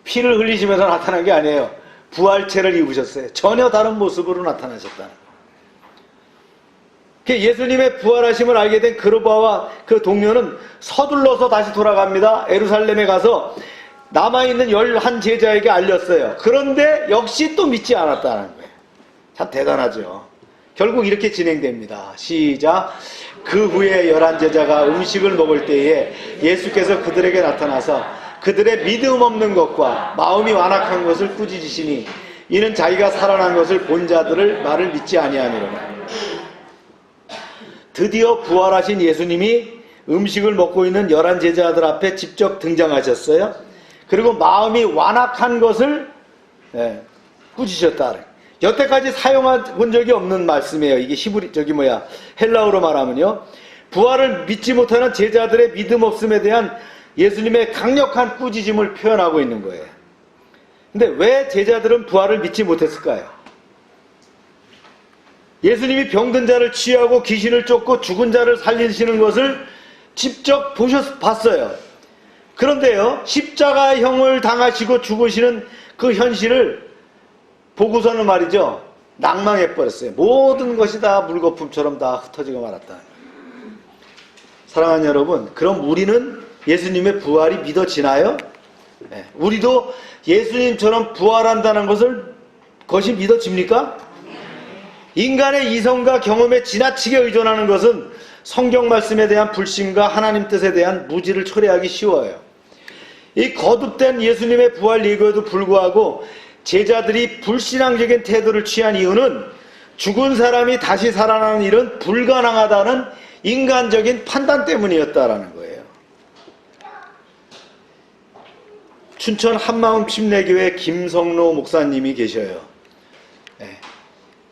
피를 흘리시면서 나타난 게 아니에요. 부활체를 입으셨어요. 전혀 다른 모습으로 나타나셨다는 거예요. 예수님의 부활하심을 알게 된 글로바와 그 동료는 서둘러서 다시 돌아갑니다. 예루살렘에 가서 남아있는 11 제자에게 알렸어요. 그런데 역시 또 믿지 않았다는 거예요. 참 대단하죠. 결국 이렇게 진행됩니다. 시작. 그 후에 11 제자가 음식을 먹을 때에 예수께서 그들에게 나타나서 그들의 믿음 없는 것과 마음이 완악한 것을 꾸짖으시니 이는 자기가 살아난 것을 본 자들을 말을 믿지 아니하니라. 드디어 부활하신 예수님이 음식을 먹고 있는 11 제자들 앞에 직접 등장하셨어요. 그리고 마음이 완악한 것을 꾸짖으셨다. 여태까지 사용해 본 적이 없는 말씀이에요. 이게 헬라어로 말하면요, 부활을 믿지 못하는 제자들의 믿음 없음에 대한 예수님의 강력한 꾸짖음을 표현하고 있는 거예요. 근데 왜 제자들은 부활을 믿지 못했을까요? 예수님이 병든 자를 치유하고 귀신을 쫓고 죽은 자를 살리시는 것을 직접 봤어요. 그런데요, 십자가형을 당하시고 죽으시는 그 현실을 보고서는 말이죠, 낭망해버렸어요. 모든 것이 다 물거품처럼 다 흩어지고 말았다. 사랑하는 여러분, 그럼 우리는 예수님의 부활이 믿어지나요? 네. 우리도 예수님처럼 부활한다는 것이 믿어집니까? 인간의 이성과 경험에 지나치게 의존하는 것은 성경 말씀에 대한 불신과 하나님 뜻에 대한 무지를 초래하기 쉬워요. 이 거듭된 예수님의 부활 예고에도 불구하고 제자들이 불신앙적인 태도를 취한 이유는 죽은 사람이 다시 살아나는 일은 불가능하다는 인간적인 판단 때문이었다라는 거예요. 춘천 한마음 침례교회 김성로 목사님이 계셔요. 네.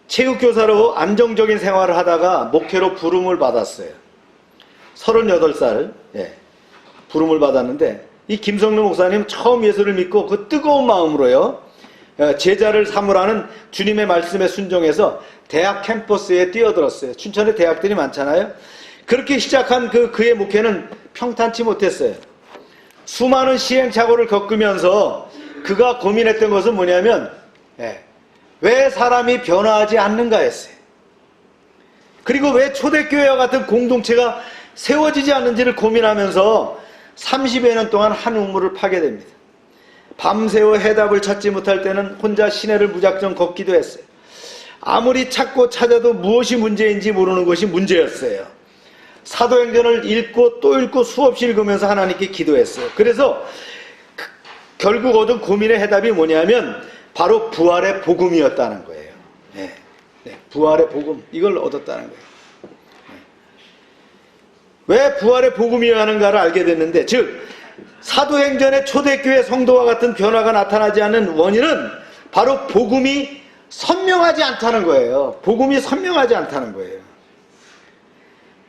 체육교사로 안정적인 생활을 하다가 목회로 부름을 받았어요. 38살 부름을 받았는데 이 김성로 목사님 처음 예수를 믿고 그 뜨거운 마음으로요, 제자를 삼으라는 주님의 말씀에 순종해서 대학 캠퍼스에 뛰어들었어요. 춘천에 대학들이 많잖아요. 그렇게 시작한 그의 목회는 평탄치 못했어요. 수많은 시행착오를 겪으면서 그가 고민했던 것은 뭐냐면 왜 사람이 변화하지 않는가였어요. 그리고 왜 초대교회와 같은 공동체가 세워지지 않는지를 고민하면서 30여 년 동안 한 우물을 파게 됩니다. 밤새워 해답을 찾지 못할 때는 혼자 시내를 무작정 걷기도 했어요. 아무리 찾고 찾아도 무엇이 문제인지 모르는 것이 문제였어요. 사도행전을 읽고 또 읽고 수없이 읽으면서 하나님께 기도했어요. 그래서 결국 얻은 고민의 해답이 뭐냐면 바로 부활의 복음이었다는 거예요. 부활의 복음, 이걸 얻었다는 거예요. 왜 부활의 복음이어야 하는가를 알게 됐는데, 즉 사도행전의 초대교회 성도와 같은 변화가 나타나지 않는 원인은 바로 복음이 선명하지 않다는 거예요. 복음이 선명하지 않다는 거예요.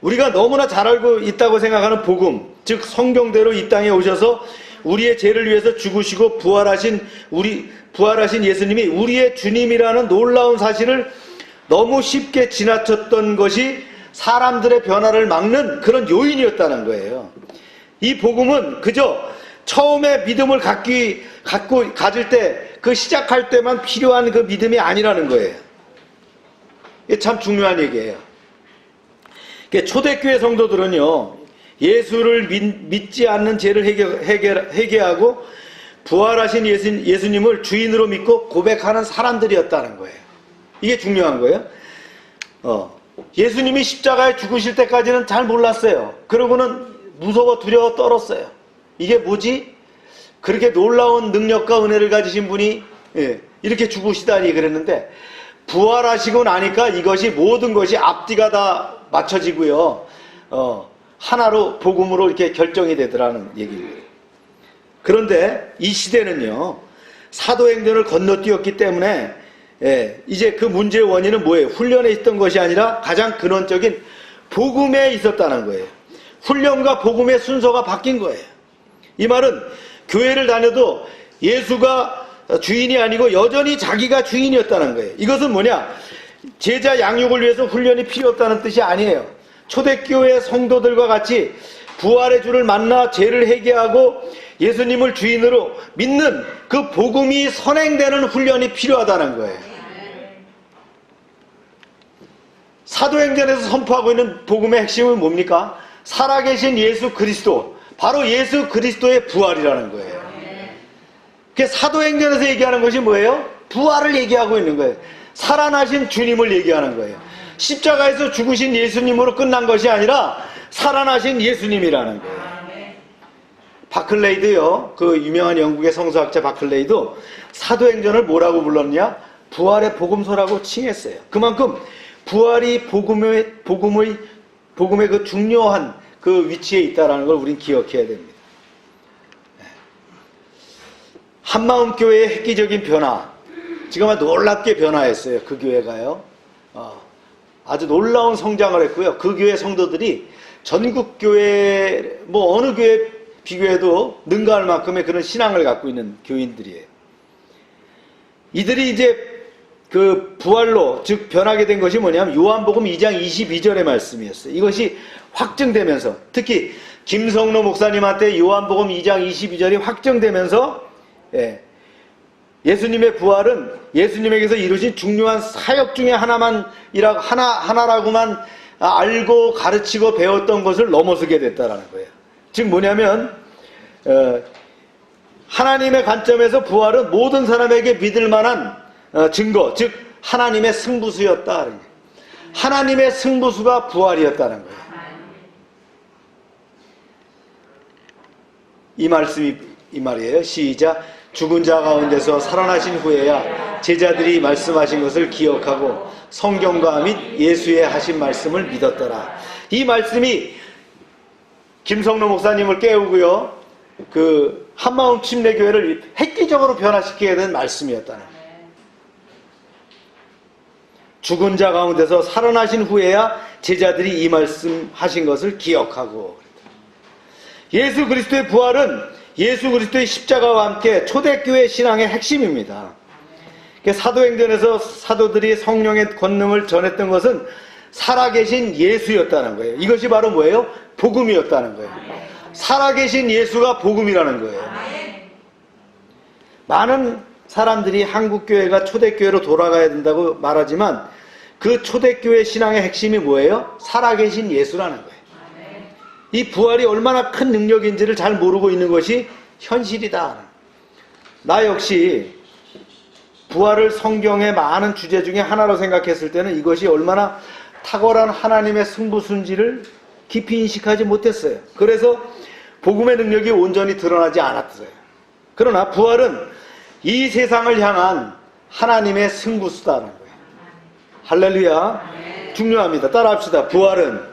우리가 너무나 잘 알고 있다고 생각하는 복음, 즉 성경대로 이 땅에 오셔서 우리의 죄를 위해서 죽으시고 부활하신 예수님이 우리의 주님이라는 놀라운 사실을 너무 쉽게 지나쳤던 것이 사람들의 변화를 막는 그런 요인이었다는 거예요. 이 복음은 그저 처음에 믿음을 가질 때, 그 시작할 때만 필요한 그 믿음이 아니라는 거예요. 이게 참 중요한 얘기예요. 초대교회 성도들은요, 예수를 믿지 않는 죄를 회개하고 부활하신 예수님을 주인으로 믿고 고백하는 사람들이었다는 거예요. 이게 중요한 거예요. 예수님이 십자가에 죽으실 때까지는 잘 몰랐어요. 그러고는 무서워 두려워 떨었어요. 이게 뭐지? 그렇게 놀라운 능력과 은혜를 가지신 분이 이렇게 죽으시다니 그랬는데, 부활하시고 나니까 이것이 모든 것이 앞뒤가 다 맞춰지고요, 하나로 복음으로 이렇게 결정이 되더라는 얘기예요. 그런데 이 시대는요, 사도행전을 건너뛰었기 때문에 이제 그 문제의 원인은 뭐예요? 훈련에 있던 것이 아니라 가장 근원적인 복음에 있었다는 거예요. 훈련과 복음의 순서가 바뀐 거예요. 이 말은 교회를 다녀도 예수가 주인이 아니고 여전히 자기가 주인이었다는 거예요. 이것은 뭐냐? 제자 양육을 위해서 훈련이 필요 없다는 뜻이 아니에요. 초대교회 성도들과 같이 부활의 주를 만나 죄를 회개하고 예수님을 주인으로 믿는 그 복음이 선행되는 훈련이 필요하다는 거예요. 사도행전에서 선포하고 있는 복음의 핵심은 뭡니까? 살아계신 예수 그리스도, 바로 예수 그리스도의 부활이라는 거예요. 사도행전에서 얘기하는 것이 뭐예요? 부활을 얘기하고 있는 거예요. 살아나신 주님을 얘기하는 거예요. 십자가에서 죽으신 예수님으로 끝난 것이 아니라 살아나신 예수님이라는 거예요. 바클레이드요, 그 유명한 영국의 성서학자 바클레이도 사도행전을 뭐라고 불렀냐? 부활의 복음서라고 칭했어요. 그만큼 부활이 복음의 그 중요한 그 위치에 있다는 걸 우린 기억해야 됩니다. 한마음교회의 획기적인 변화, 지금 놀랍게 변화했어요. 그 교회가요, 아주 놀라운 성장을 했고요. 그 교회 성도들이 전국교회 어느 교회 비교해도 능가할 만큼의 그런 신앙을 갖고 있는 교인들이에요. 이들이 이제 그 부활로, 즉 변하게 된 것이 뭐냐면 요한복음 2장 22절의 말씀이었어요. 이것이 확증되면서, 특히 김성로 목사님한테 요한복음 2장 22절이 확정되면서 예수님의 부활은 예수님에게서 이루신 중요한 사역 중에 하나라고만 알고 가르치고 배웠던 것을 넘어서게 됐다라는 거예요. 즉 뭐냐면 하나님의 관점에서 부활은 모든 사람에게 믿을 만한 증거, 즉 하나님의 승부수였다. 하나님의 승부수가 부활이었다는 거예요. 이 말씀이 이 말이에요. 시작. 죽은 자 가운데서 살아나신 후에야 제자들이 말씀하신 것을 기억하고 성경과 및 예수의 하신 말씀을 믿었더라. 이 말씀이 김성로 목사님을 깨우고요, 그 한마음 침례교회를 획기적으로 변화시키게 된 말씀이었다는 거예요. 죽은 자 가운데서 살아나신 후에야 제자들이 이 말씀하신 것을 기억하고. 예수 그리스도의 부활은 예수 그리스도의 십자가와 함께 초대교회 신앙의 핵심입니다. 사도행전에서 사도들이 성령의 권능을 전했던 것은 살아계신 예수였다는 거예요. 이것이 바로 뭐예요? 복음이었다는 거예요. 살아계신 예수가 복음이라는 거예요. 많은 사람들이 한국교회가 초대교회로 돌아가야 된다고 말하지만 그 초대교회 신앙의 핵심이 뭐예요? 살아계신 예수라는 거예요. 이 부활이 얼마나 큰 능력인지를 잘 모르고 있는 것이 현실이다. 나 역시 부활을 성경의 많은 주제 중에 하나로 생각했을 때는 이것이 얼마나 탁월한 하나님의 승부수인지를 깊이 인식하지 못했어요. 그래서 복음의 능력이 온전히 드러나지 않았어요. 그러나 부활은 이 세상을 향한 하나님의 승부수다는 거예요. 할렐루야. 중요합니다. 따라합시다. 부활은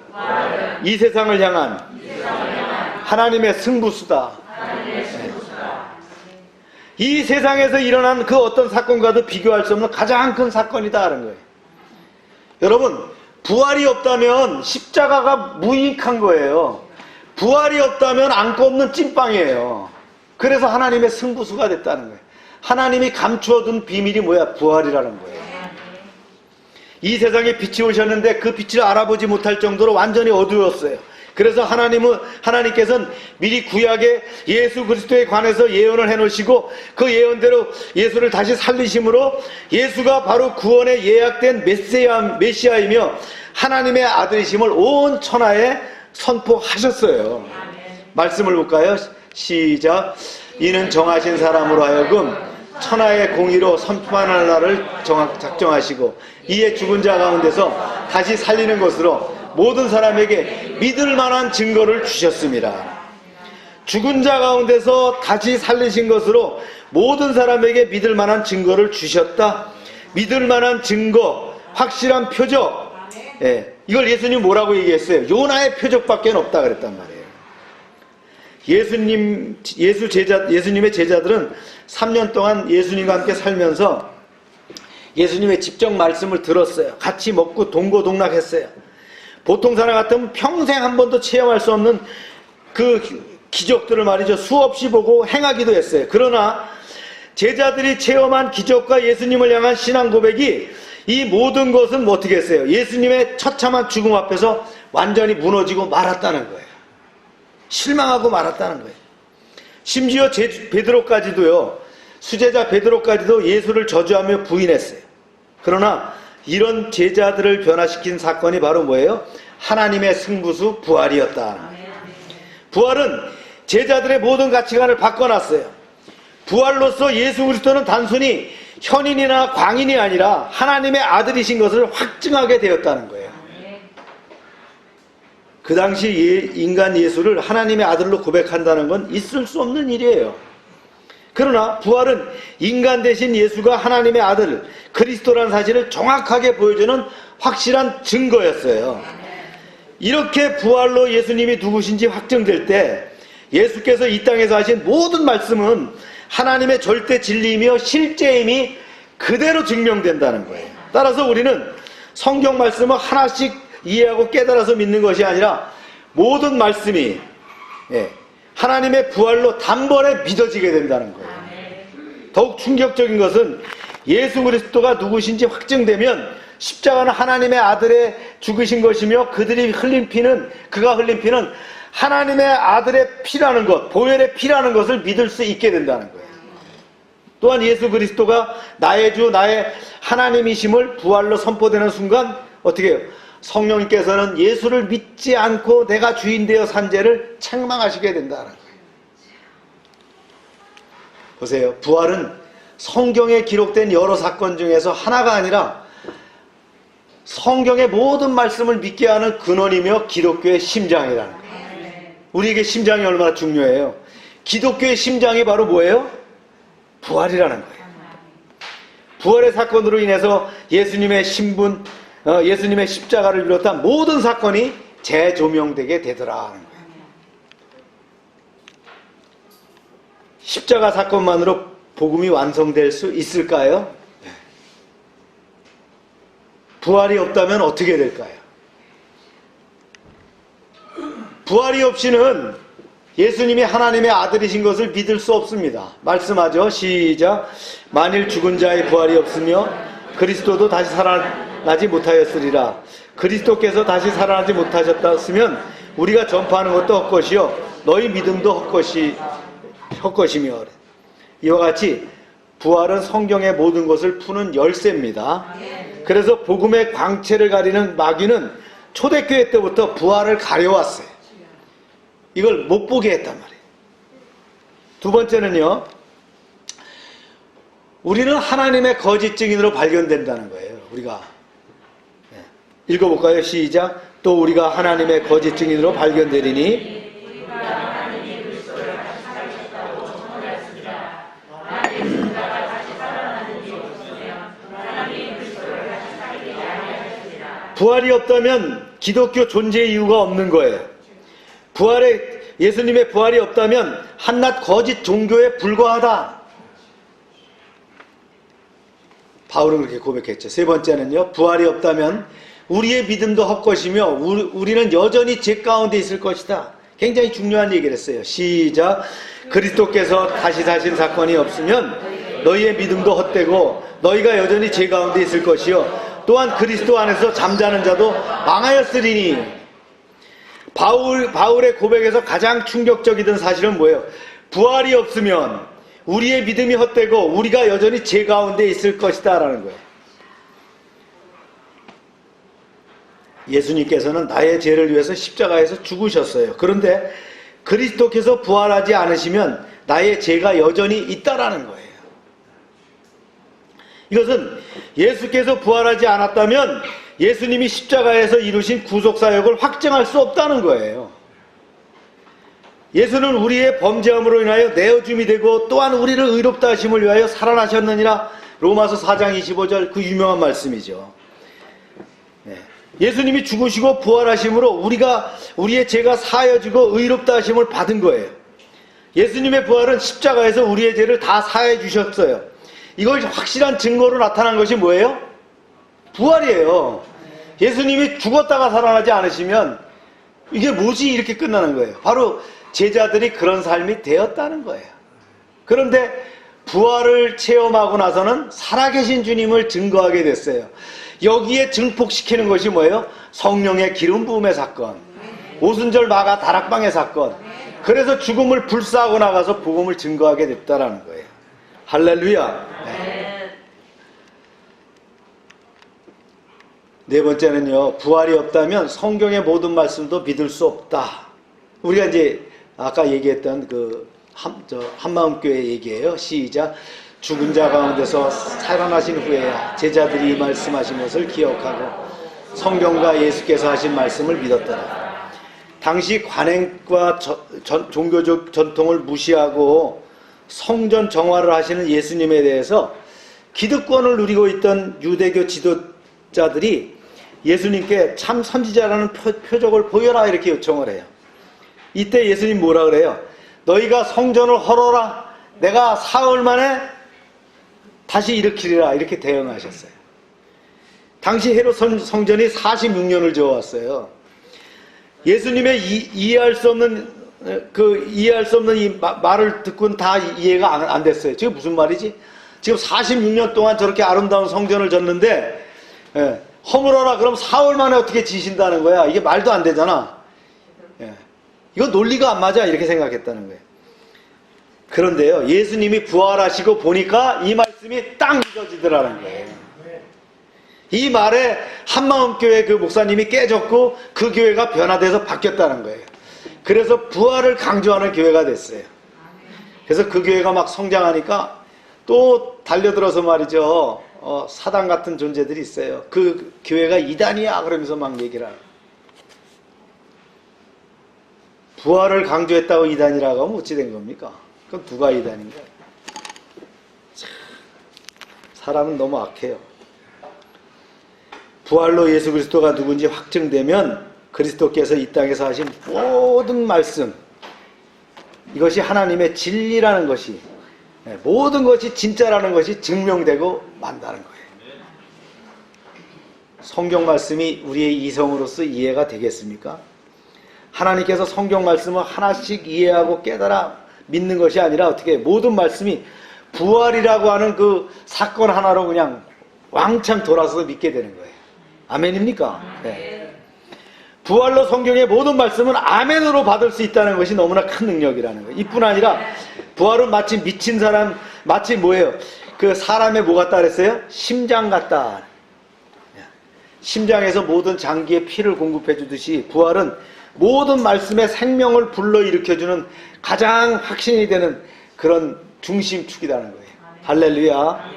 이 세상을 향한 하나님의 승부수다. 이 세상에서 일어난 그 어떤 사건과도 비교할 수 없는 가장 큰 사건이다 하는 거예요. 여러분, 부활이 없다면 십자가가 무익한 거예요. 부활이 없다면 안고 없는 찐빵이에요. 그래서 하나님의 승부수가 됐다는 거예요. 하나님이 감추어둔 비밀이 뭐야? 부활이라는 거예요. 이 세상에 빛이 오셨는데 그 빛을 알아보지 못할 정도로 완전히 어두웠어요. 그래서 하나님께서는 미리 구약에 예수 그리스도에 관해서 예언을 해놓으시고 그 예언대로 예수를 다시 살리심으로 예수가 바로 구원에 예약된 메시아이며 하나님의 아들이심을 온 천하에 선포하셨어요. 말씀을 볼까요? 시작. 이는 정하신 사람으로 하여금 천하의 공의로 선포하는 날을 작정하시고 이에 죽은 자 가운데서 다시 살리는 것으로 모든 사람에게 믿을 만한 증거를 주셨습니다. 죽은 자 가운데서 다시 살리신 것으로 모든 사람에게 믿을 만한 증거를 주셨다. 믿을 만한 증거, 확실한 표적. 예, 이걸 예수님 뭐라고 얘기했어요? 요나의 표적밖에 없다 그랬단 말이에요. 예수님의 제자들은 3년 동안 예수님과 함께 살면서 예수님의 직접 말씀을 들었어요. 같이 먹고 동고동락했어요. 보통 사람 같으면 평생 한 번도 체험할 수 없는 그 기적들을 말이죠. 수없이 보고 행하기도 했어요. 그러나 제자들이 체험한 기적과 예수님을 향한 신앙 고백이 이 모든 것은 어떻게 했어요? 예수님의 처참한 죽음 앞에서 완전히 무너지고 말았다는 거예요. 실망하고 말았다는 거예요. 심지어 베드로까지도요, 수제자 베드로까지도 예수를 저주하며 부인했어요. 그러나 이런 제자들을 변화시킨 사건이 바로 뭐예요? 하나님의 승부수 부활이었다. 부활은 제자들의 모든 가치관을 바꿔놨어요. 부활로서 예수 그리스도는 단순히 현인이나 광인이 아니라 하나님의 아들이신 것을 확증하게 되었다는 거예요. 그 당시 인간 예수를 하나님의 아들로 고백한다는 건 있을 수 없는 일이에요. 그러나 부활은 인간 대신 예수가 하나님의 아들 그리스도라는 사실을 정확하게 보여주는 확실한 증거였어요. 이렇게 부활로 예수님이 누구신지 확정될 때 예수께서 이 땅에서 하신 모든 말씀은 하나님의 절대 진리이며 실제임이 그대로 증명된다는 거예요. 따라서 우리는 성경 말씀을 하나씩 이해하고 깨달아서 믿는 것이 아니라 모든 말씀이 하나님의 부활로 단번에 믿어지게 된다는 거예요. 더욱 충격적인 것은 예수 그리스도가 누구신지 확증되면 십자가는 하나님의 아들의 죽으신 것이며 그가 흘린 피는 하나님의 아들의 피라는 것, 보혈의 피라는 것을 믿을 수 있게 된다는 거예요. 또한 예수 그리스도가 나의 주, 나의 하나님이심을 부활로 선포되는 순간 어떻게 해요? 성령님께서는 예수를 믿지 않고 내가 주인 되어 산 죄를 책망하시게 된다는 거예요. 보세요. 부활은 성경에 기록된 여러 사건 중에서 하나가 아니라 성경의 모든 말씀을 믿게 하는 근원이며 기독교의 심장이라는 거예요. 우리에게 심장이 얼마나 중요해요. 기독교의 심장이 바로 뭐예요? 부활이라는 거예요. 부활의 사건으로 인해서 예수님의 신분, 예수님의 십자가를 비롯한 모든 사건이 재조명되게 되더라. 십자가 사건만으로 복음이 완성될 수 있을까요? 부활이 없다면 어떻게 될까요? 부활이 없이는 예수님이 하나님의 아들이신 것을 믿을 수 없습니다. 말씀하죠. 시작. 만일 죽은 자의 부활이 없으며 그리스도도 다시 살아나지 못하였으리라. 그리스도께서 다시 살아나지 못하셨다면 우리가 전파하는 것도 헛것이요 너희 믿음도 헛것이며. 이와 같이 부활은 성경의 모든 것을 푸는 열쇠입니다. 그래서 복음의 광채를 가리는 마귀는 초대교회 때부터 부활을 가려왔어요. 이걸 못 보게 했단 말이에요. 두 번째는요, 우리는 하나님의 거짓 증인으로 발견된다는 거예요. 우리가 읽어볼까요? 시작. 또 우리가 하나님의 거짓 증인으로 발견되리니 부활이 없다면 기독교 존재 이유가 없는 거예요. 예수님의 부활이 없다면 한낱 거짓 종교에 불과하다. 바울은 그렇게 고백했죠. 세 번째는요, 부활이 없다면 우리의 믿음도 헛것이며 우리는 여전히 죄 가운데 있을 것이다. 굉장히 중요한 얘기를 했어요. 시작. 그리스도께서 다시 사신 사건이 없으면 너희의 믿음도 헛되고 너희가 여전히 죄 가운데 있을 것이요 또한 그리스도 안에서 잠자는 자도 망하였으리니. 바울의 고백에서 가장 충격적이던 사실은 뭐예요? 부활이 없으면 우리의 믿음이 헛되고 우리가 여전히 죄 가운데 있을 것이다 라는 거예요. 예수님께서는 나의 죄를 위해서 십자가에서 죽으셨어요. 그런데 그리스도께서 부활하지 않으시면 나의 죄가 여전히 있다라는 거예요. 이것은 예수께서 부활하지 않았다면 예수님이 십자가에서 이루신 구속사역을 확증할 수 없다는 거예요. 예수는 우리의 범죄함으로 인하여 내어줌이 되고 또한 우리를 의롭다 하심을 위하여 살아나셨느니라. 로마서 4장 25절 그 유명한 말씀이죠. 예수님이 죽으시고 부활하심으로 우리의 죄가 사여지고 의롭다 하심을 받은 거예요. 예수님의 부활은 십자가에서 우리의 죄를 다 사해 주셨어요. 이걸 확실한 증거로 나타난 것이 뭐예요? 부활이에요. 예수님이 죽었다가 살아나지 않으시면 이게 뭐지? 이렇게 끝나는 거예요. 바로 제자들이 그런 삶이 되었다는 거예요. 그런데 부활을 체험하고 나서는 살아계신 주님을 증거하게 됐어요. 여기에 증폭시키는 것이 뭐예요? 성령의 기름 부음의 사건, 오순절 마가 다락방의 사건. 그래서 죽음을 불사하고 나가서 복음을 증거하게 됐다라는 거예요. 할렐루야. 네 번째는요, 부활이 없다면 성경의 모든 말씀도 믿을 수 없다. 우리가 이제 아까 얘기했던 그 한마음교회 얘기예요. 시작. 죽은 자 가운데서 살아나신 후에야 제자들이 이 말씀하신 것을 기억하고 성경과 예수께서 하신 말씀을 믿었더라. 당시 관행과 종교적 전통을 무시하고 성전 정화를 하시는 예수님에 대해서 기득권을 누리고 있던 유대교 지도자들이 예수님께 참 선지자라는 표적을 보여라 이렇게 요청을 해요. 이때 예수님 뭐라 그래요? 너희가 성전을 헐어라. 내가 사흘 만에 다시 일으키리라 이렇게 대응하셨어요. 당시 헤롯 성전이 46년을 저어왔어요. 예수님의 이해할 수 없는 이 말을 듣고는 다 이해가 안 됐어요. 지금 무슨 말이지? 지금 46년 동안 저렇게 아름다운 성전을 졌는데 허물어라 그럼 사흘 만에 어떻게 지신다는 거야? 이게 말도 안 되잖아. 이거 논리가 안 맞아 이렇게 생각했다는 거예요. 그런데요, 예수님이 부활하시고 보니까 이 말씀이 딱 믿어지더라는 거예요. 이 말에 한마음교회 그 목사님이 깨졌고 그 교회가 변화돼서 바뀌었다는 거예요. 그래서 부활을 강조하는 교회가 됐어요. 그래서 그 교회가 막 성장하니까 또 달려들어서 말이죠. 사단 같은 존재들이 있어요. 그 교회가 이단이야 그러면서 막 얘기를 하는. 부활을 강조했다고 이단이라고 하면 어찌 된 겁니까? 그럼 누가 이단인가? 사람은 너무 악해요. 부활로 예수 그리스도가 누군지 확증되면 그리스도께서 이 땅에서 하신 모든 말씀, 이것이 하나님의 진리라는 것이, 모든 것이 진짜라는 것이 증명되고 만다는 거예요. 성경 말씀이 우리의 이성으로서 이해가 되겠습니까? 하나님께서 성경 말씀을 하나씩 이해하고 깨달아 믿는 것이 아니라 어떻게 모든 말씀이 부활이라고 하는 그 사건 하나로 그냥 왕창 돌아서서 믿게 되는 거예요. 아멘입니까? 네. 부활로 성경의 모든 말씀은 아멘으로 받을 수 있다는 것이 너무나 큰 능력이라는 거예요. 이뿐 아니라 부활은 마치 미친 사람, 마치 뭐예요? 그 사람의 뭐 같다 그랬어요? 심장 같다. 심장에서 모든 장기에 피를 공급해 주듯이 부활은 모든 말씀의 생명을 불러일으켜주는 가장 확신이 되는 그런 중심축이라는 거예요. 할렐루야.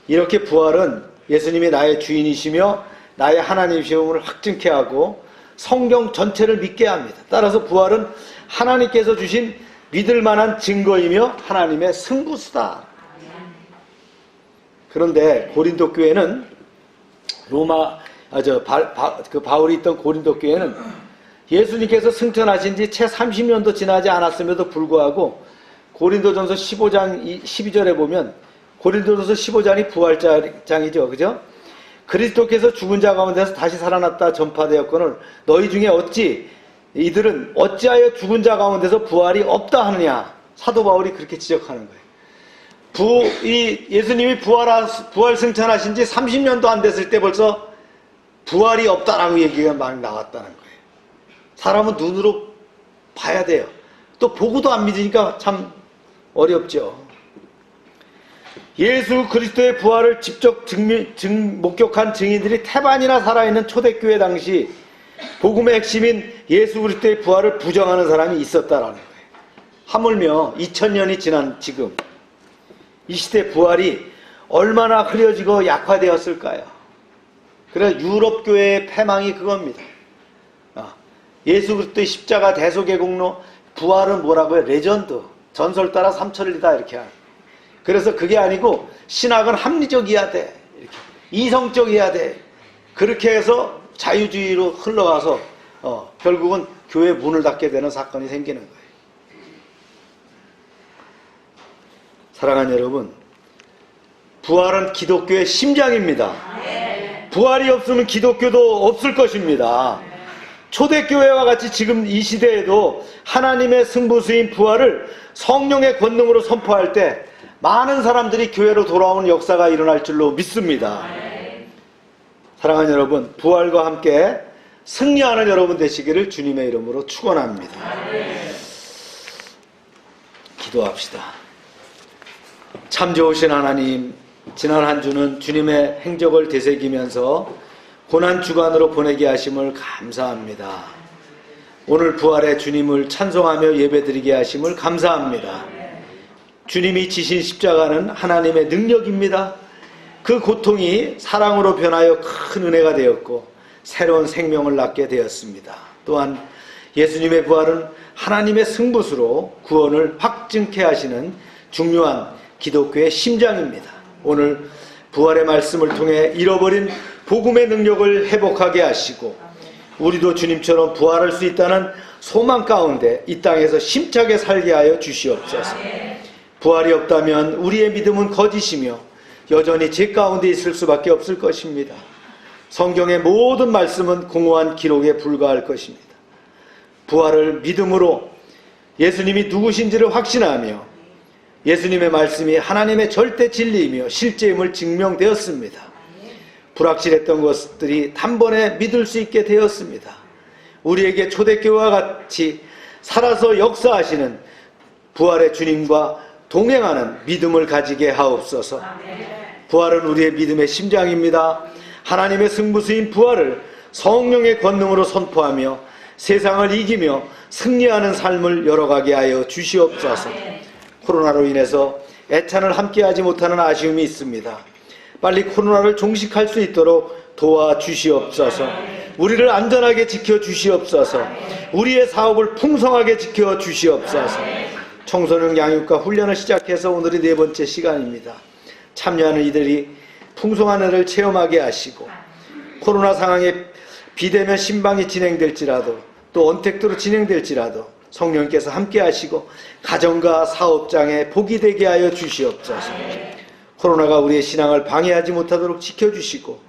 이렇게 부활은 예수님이 나의 주인이시며 나의 하나님이심을 확증케 하고 성경 전체를 믿게 합니다. 따라서 부활은 하나님께서 주신 믿을 만한 증거이며 하나님의 승부수다. 그런데 고린도 교회는 바울이 있던 고린도 교회는 예수님께서 승천하신 지 채 30년도 지나지 않았음에도 불구하고 고린도전서 15장 12절에 보면 고린도전서 15장이 부활장이죠. 그죠? 그리스도께서 죽은 자 가운데서 다시 살아났다 전파되었거늘 너희 중에 이들은 어찌하여 죽은 자 가운데서 부활이 없다 하느냐. 사도 바울이 그렇게 지적하는 거예요. 예수님이 부활 승천하신 지 30년도 안 됐을 때 벌써 부활이 없다라고 얘기가 많이 나왔다는 거예요. 사람은 눈으로 봐야 돼요. 또 보고도 안 믿으니까 참 어렵죠. 예수 그리스도의 부활을 직접 목격한 증인들이 태반이나 살아있는 초대교회 당시 복음의 핵심인 예수 그리스도의 부활을 부정하는 사람이 있었다라는 거예요. 하물며 2000년이 지난 지금 이 시대 부활이 얼마나 흐려지고 약화되었을까요? 그래서 유럽교회의 패망이 그겁니다. 예수 그리스도의 십자가 대속의 공로, 부활은 뭐라고요? 레전드, 전설 따라 삼천리다 이렇게 하는. 그래서 그게 아니고 신학은 합리적이어야 돼, 이렇게 이성적이어야 돼. 그렇게 해서 자유주의로 흘러가서 결국은 교회 문을 닫게 되는 사건이 생기는 거예요. 사랑하는 여러분, 부활은 기독교의 심장입니다. 부활이 없으면 기독교도 없을 것입니다. 초대교회와 같이 지금 이 시대에도 하나님의 승부수인 부활을 성령의 권능으로 선포할 때 많은 사람들이 교회로 돌아오는 역사가 일어날 줄로 믿습니다. 사랑하는 여러분, 부활과 함께 승리하는 여러분 되시기를 주님의 이름으로 축원합니다. 기도합시다. 참 좋으신 하나님, 지난 한 주는 주님의 행적을 되새기면서 고난 주간으로 보내게 하심을 감사합니다. 오늘 부활의 주님을 찬송하며 예배드리게 하심을 감사합니다. 주님이 지신 십자가는 하나님의 능력입니다. 그 고통이 사랑으로 변하여 큰 은혜가 되었고 새로운 생명을 낳게 되었습니다. 또한 예수님의 부활은 하나님의 승부수로 구원을 확증케 하시는 중요한 기독교의 심장입니다. 오늘 부활의 말씀을 통해 잃어버린 복음의 능력을 회복하게 하시고 우리도 주님처럼 부활할 수 있다는 소망 가운데 이 땅에서 힘차게 살게 하여 주시옵소서. 부활이 없다면 우리의 믿음은 거짓이며 여전히 죄 가운데 있을 수밖에 없을 것입니다. 성경의 모든 말씀은 공허한 기록에 불과할 것입니다. 부활을 믿음으로 예수님이 누구신지를 확신하며 예수님의 말씀이 하나님의 절대 진리이며 실제임을 증명되었습니다. 불확실했던 것들이 단번에 믿을 수 있게 되었습니다. 우리에게 초대교회와 같이 살아서 역사하시는 부활의 주님과 동행하는 믿음을 가지게 하옵소서. 부활은 우리의 믿음의 심장입니다. 하나님의 승부수인 부활을 성령의 권능으로 선포하며 세상을 이기며 승리하는 삶을 열어가게 하여 주시옵소서. 코로나로 인해서 애찬을 함께하지 못하는 아쉬움이 있습니다. 빨리 코로나를 종식할 수 있도록 도와주시옵소서. 우리를 안전하게 지켜주시옵소서. 우리의 사업을 풍성하게 지켜주시옵소서. 청소년 양육과 훈련을 시작해서 오늘이 4번째 시간입니다. 참여하는 이들이 풍성한 은혜를 체험하게 하시고 코로나 상황에 비대면 신방이 진행될지라도 또 언택트로 진행될지라도 성령께서 함께 하시고 가정과 사업장에 복이 되게 하여 주시옵소서. 코로나가 우리의 신앙을 방해하지 못하도록 지켜주시고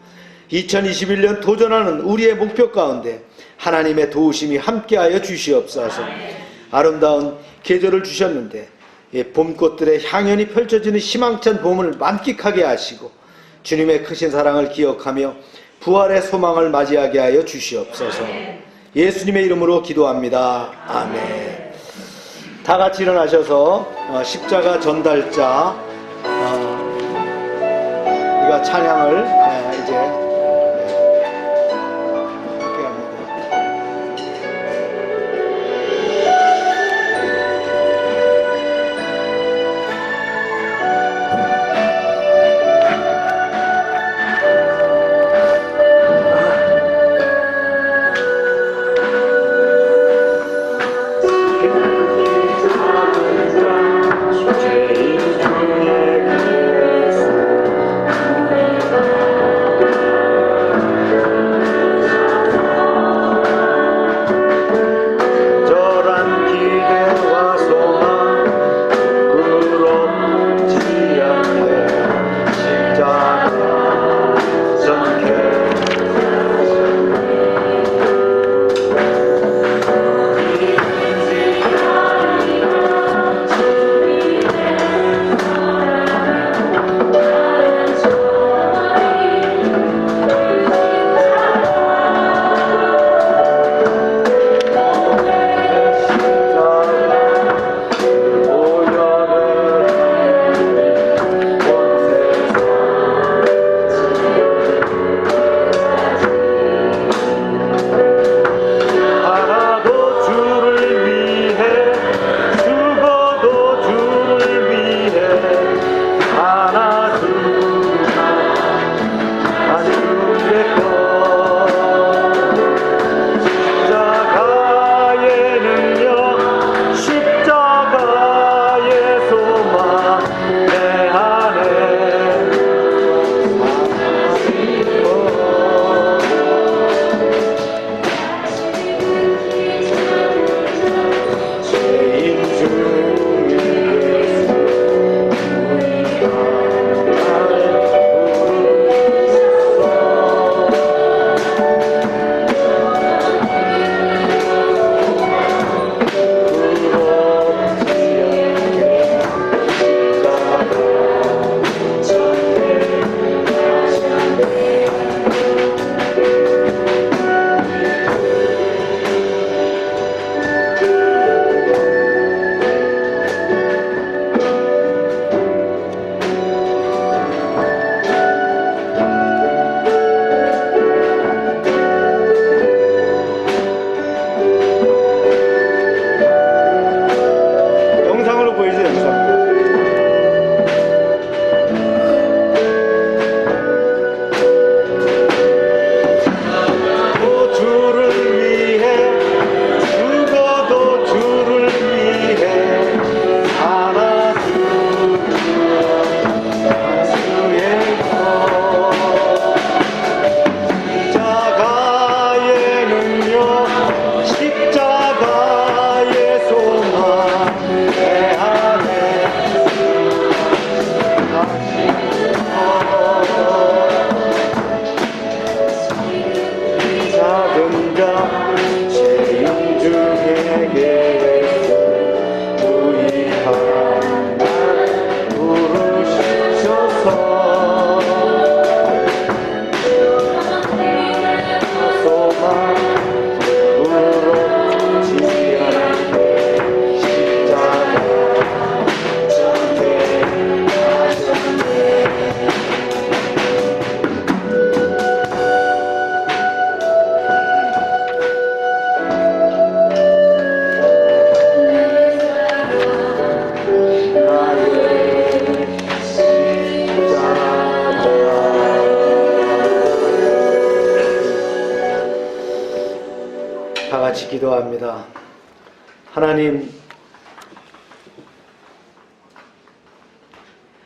2021년 도전하는 우리의 목표 가운데 하나님의 도우심이 함께하여 주시옵소서. 아름다운 계절을 주셨는데 봄꽃들의 향연이 펼쳐지는 희망찬 봄을 만끽하게 하시고 주님의 크신 사랑을 기억하며 부활의 소망을 맞이하게 하여 주시옵소서. 예수님의 이름으로 기도합니다. 아멘. 다 같이 일어나셔서 십자가 전달자 우리가 찬양을 이제 함께 합니다. 기도합니다. 하나님,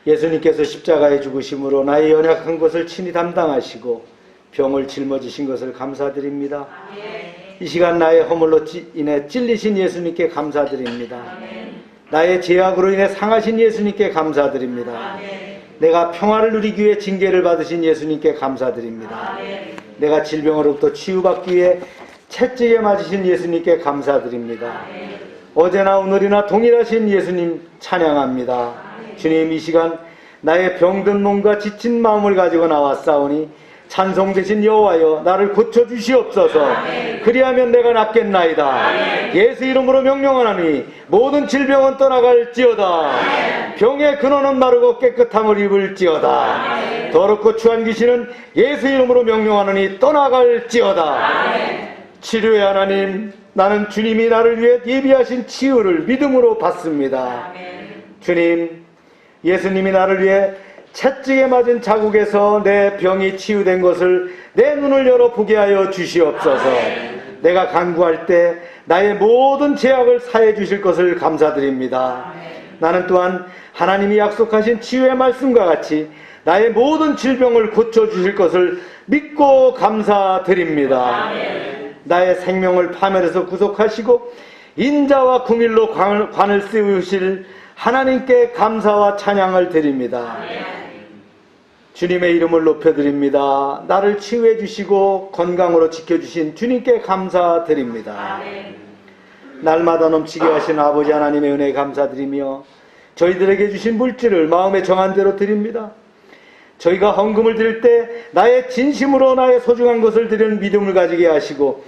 예수님께서 십자가에 죽으심으로 나의 연약한 것을 친히 담당하시고 병을 짊어지신 것을 감사드립니다. 이 시간 나의 허물로 인해 찔리신 예수님께 감사드립니다. 나의 죄악으로 인해 상하신 예수님께 감사드립니다. 내가 평화를 누리기 위해 징계를 받으신 예수님께 감사드립니다. 내가 질병으로부터 치유받기 위해 채찍에 맞으신 예수님께 감사드립니다. 어제나 오늘이나 동일하신 예수님 찬양합니다. 주님, 이 시간 나의 병든 몸과 지친 마음을 가지고 나왔사오니 찬송되신 여호와여, 나를 고쳐주시옵소서. 그리하면 내가 낫겠나이다. 예수 이름으로 명령하노니 모든 질병은 떠나갈지어다. 병의 근원은 마르고 깨끗함을 입을지어다. 더럽고 추한 귀신은 예수 이름으로 명령하노니 떠나갈지어다. 치료의 하나님, 나는 주님이 나를 위해 예비하신 치유를 믿음으로 받습니다. 주님, 예수님이 나를 위해 채찍에 맞은 자국에서 내 병이 치유된 것을 내 눈을 열어 보게 하여 주시옵소서. 내가 간구할 때 나의 모든 죄악을 사해 주실 것을 감사드립니다. 나는 또한 하나님이 약속하신 치유의 말씀과 같이 나의 모든 질병을 고쳐주실 것을 믿고 감사드립니다. 나의 생명을 파멸해서 구속하시고 인자와 궁일로 관을 씌우실 하나님께 감사와 찬양을 드립니다. 주님의 이름을 높여드립니다. 나를 치유해 주시고 건강으로 지켜주신 주님께 감사드립니다. 날마다 넘치게 하신 아버지 하나님의 은혜에 감사드리며 저희들에게 주신 물질을 마음에 정한 대로 드립니다. 저희가 헌금을 드릴 때 나의 진심으로 나의 소중한 것을 드리는 믿음을 가지게 하시고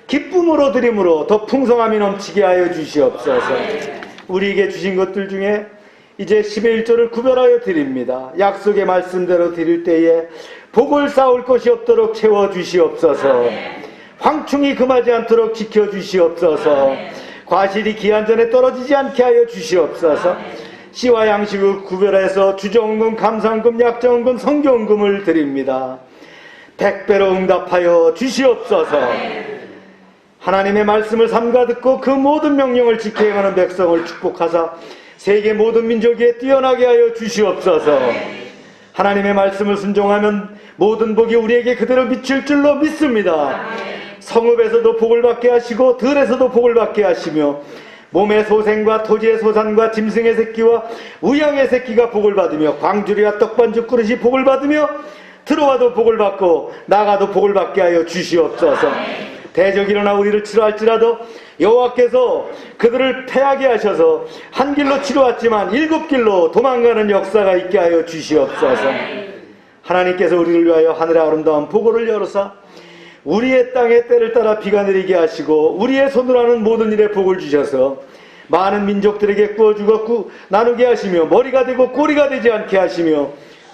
기쁨으로 드림으로 더 풍성함이 넘치게 하여 주시옵소서. 우리에게 주신 것들 중에 이제 10의 1조를 구별하여 드립니다. 약속의 말씀대로 드릴 때에 복을 쌓을 것이 없도록 채워주시옵소서. 황충이 금하지 않도록 지켜주시옵소서. 과실이 기한 전에 떨어지지 않게 하여 주시옵소서. 씨와 양식을 구별해서 주정금, 감상금, 약정금, 성경금을 드립니다. 100배로 응답하여 주시옵소서. 하나님의 말씀을 삼가 듣고 그 모든 명령을 지켜 행하는 백성을 축복하사 세계 모든 민족 위에 뛰어나게 하여 주시옵소서. 하나님의 말씀을 순종하면 모든 복이 우리에게 그대로 미칠 줄로 믿습니다. 성읍에서도 복을 받게 하시고 들에서도 복을 받게 하시며 몸의 소생과 토지의 소산과 짐승의 새끼와 우양의 새끼가 복을 받으며 광주리와 떡반죽 그릇이 복을 받으며 들어와도 복을 받고 나가도 복을 받게 하여 주시옵소서. 대적이 일어나 우리를 치료할지라도 여호와께서 그들을 패하게 하셔서 한 길로 치러왔지만 7길로 도망가는 역사가 있게 하여 주시옵소서. 하나님께서 우리를 위하여 하늘의 아름다운 보고를 열어사 우리의 땅에 때를 따라 비가 내리게 하시고 우리의 손으로 하는 모든 일에 복을 주셔서 많은 민족들에게 구워주고 나누게 하시며 머리가 되고 꼬리가 되지 않게 하시며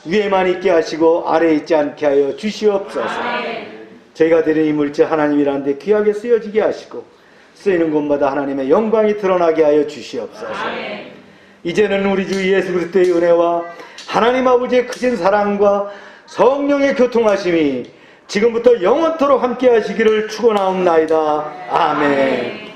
위에만 있게 하시고 아래에 있지 않게 하여 주시옵소서. 저희가 드린 이 물질 하나님이라는 데 귀하게 쓰여지게 하시고 쓰이는 곳마다 하나님의 영광이 드러나게 하여 주시옵소서. 이제는 우리 주 예수 그리스도의 은혜와 하나님 아버지의 크신 사랑과 성령의 교통하심이 지금부터 영원토록 함께 하시기를 축원하옵나이다. 아멘.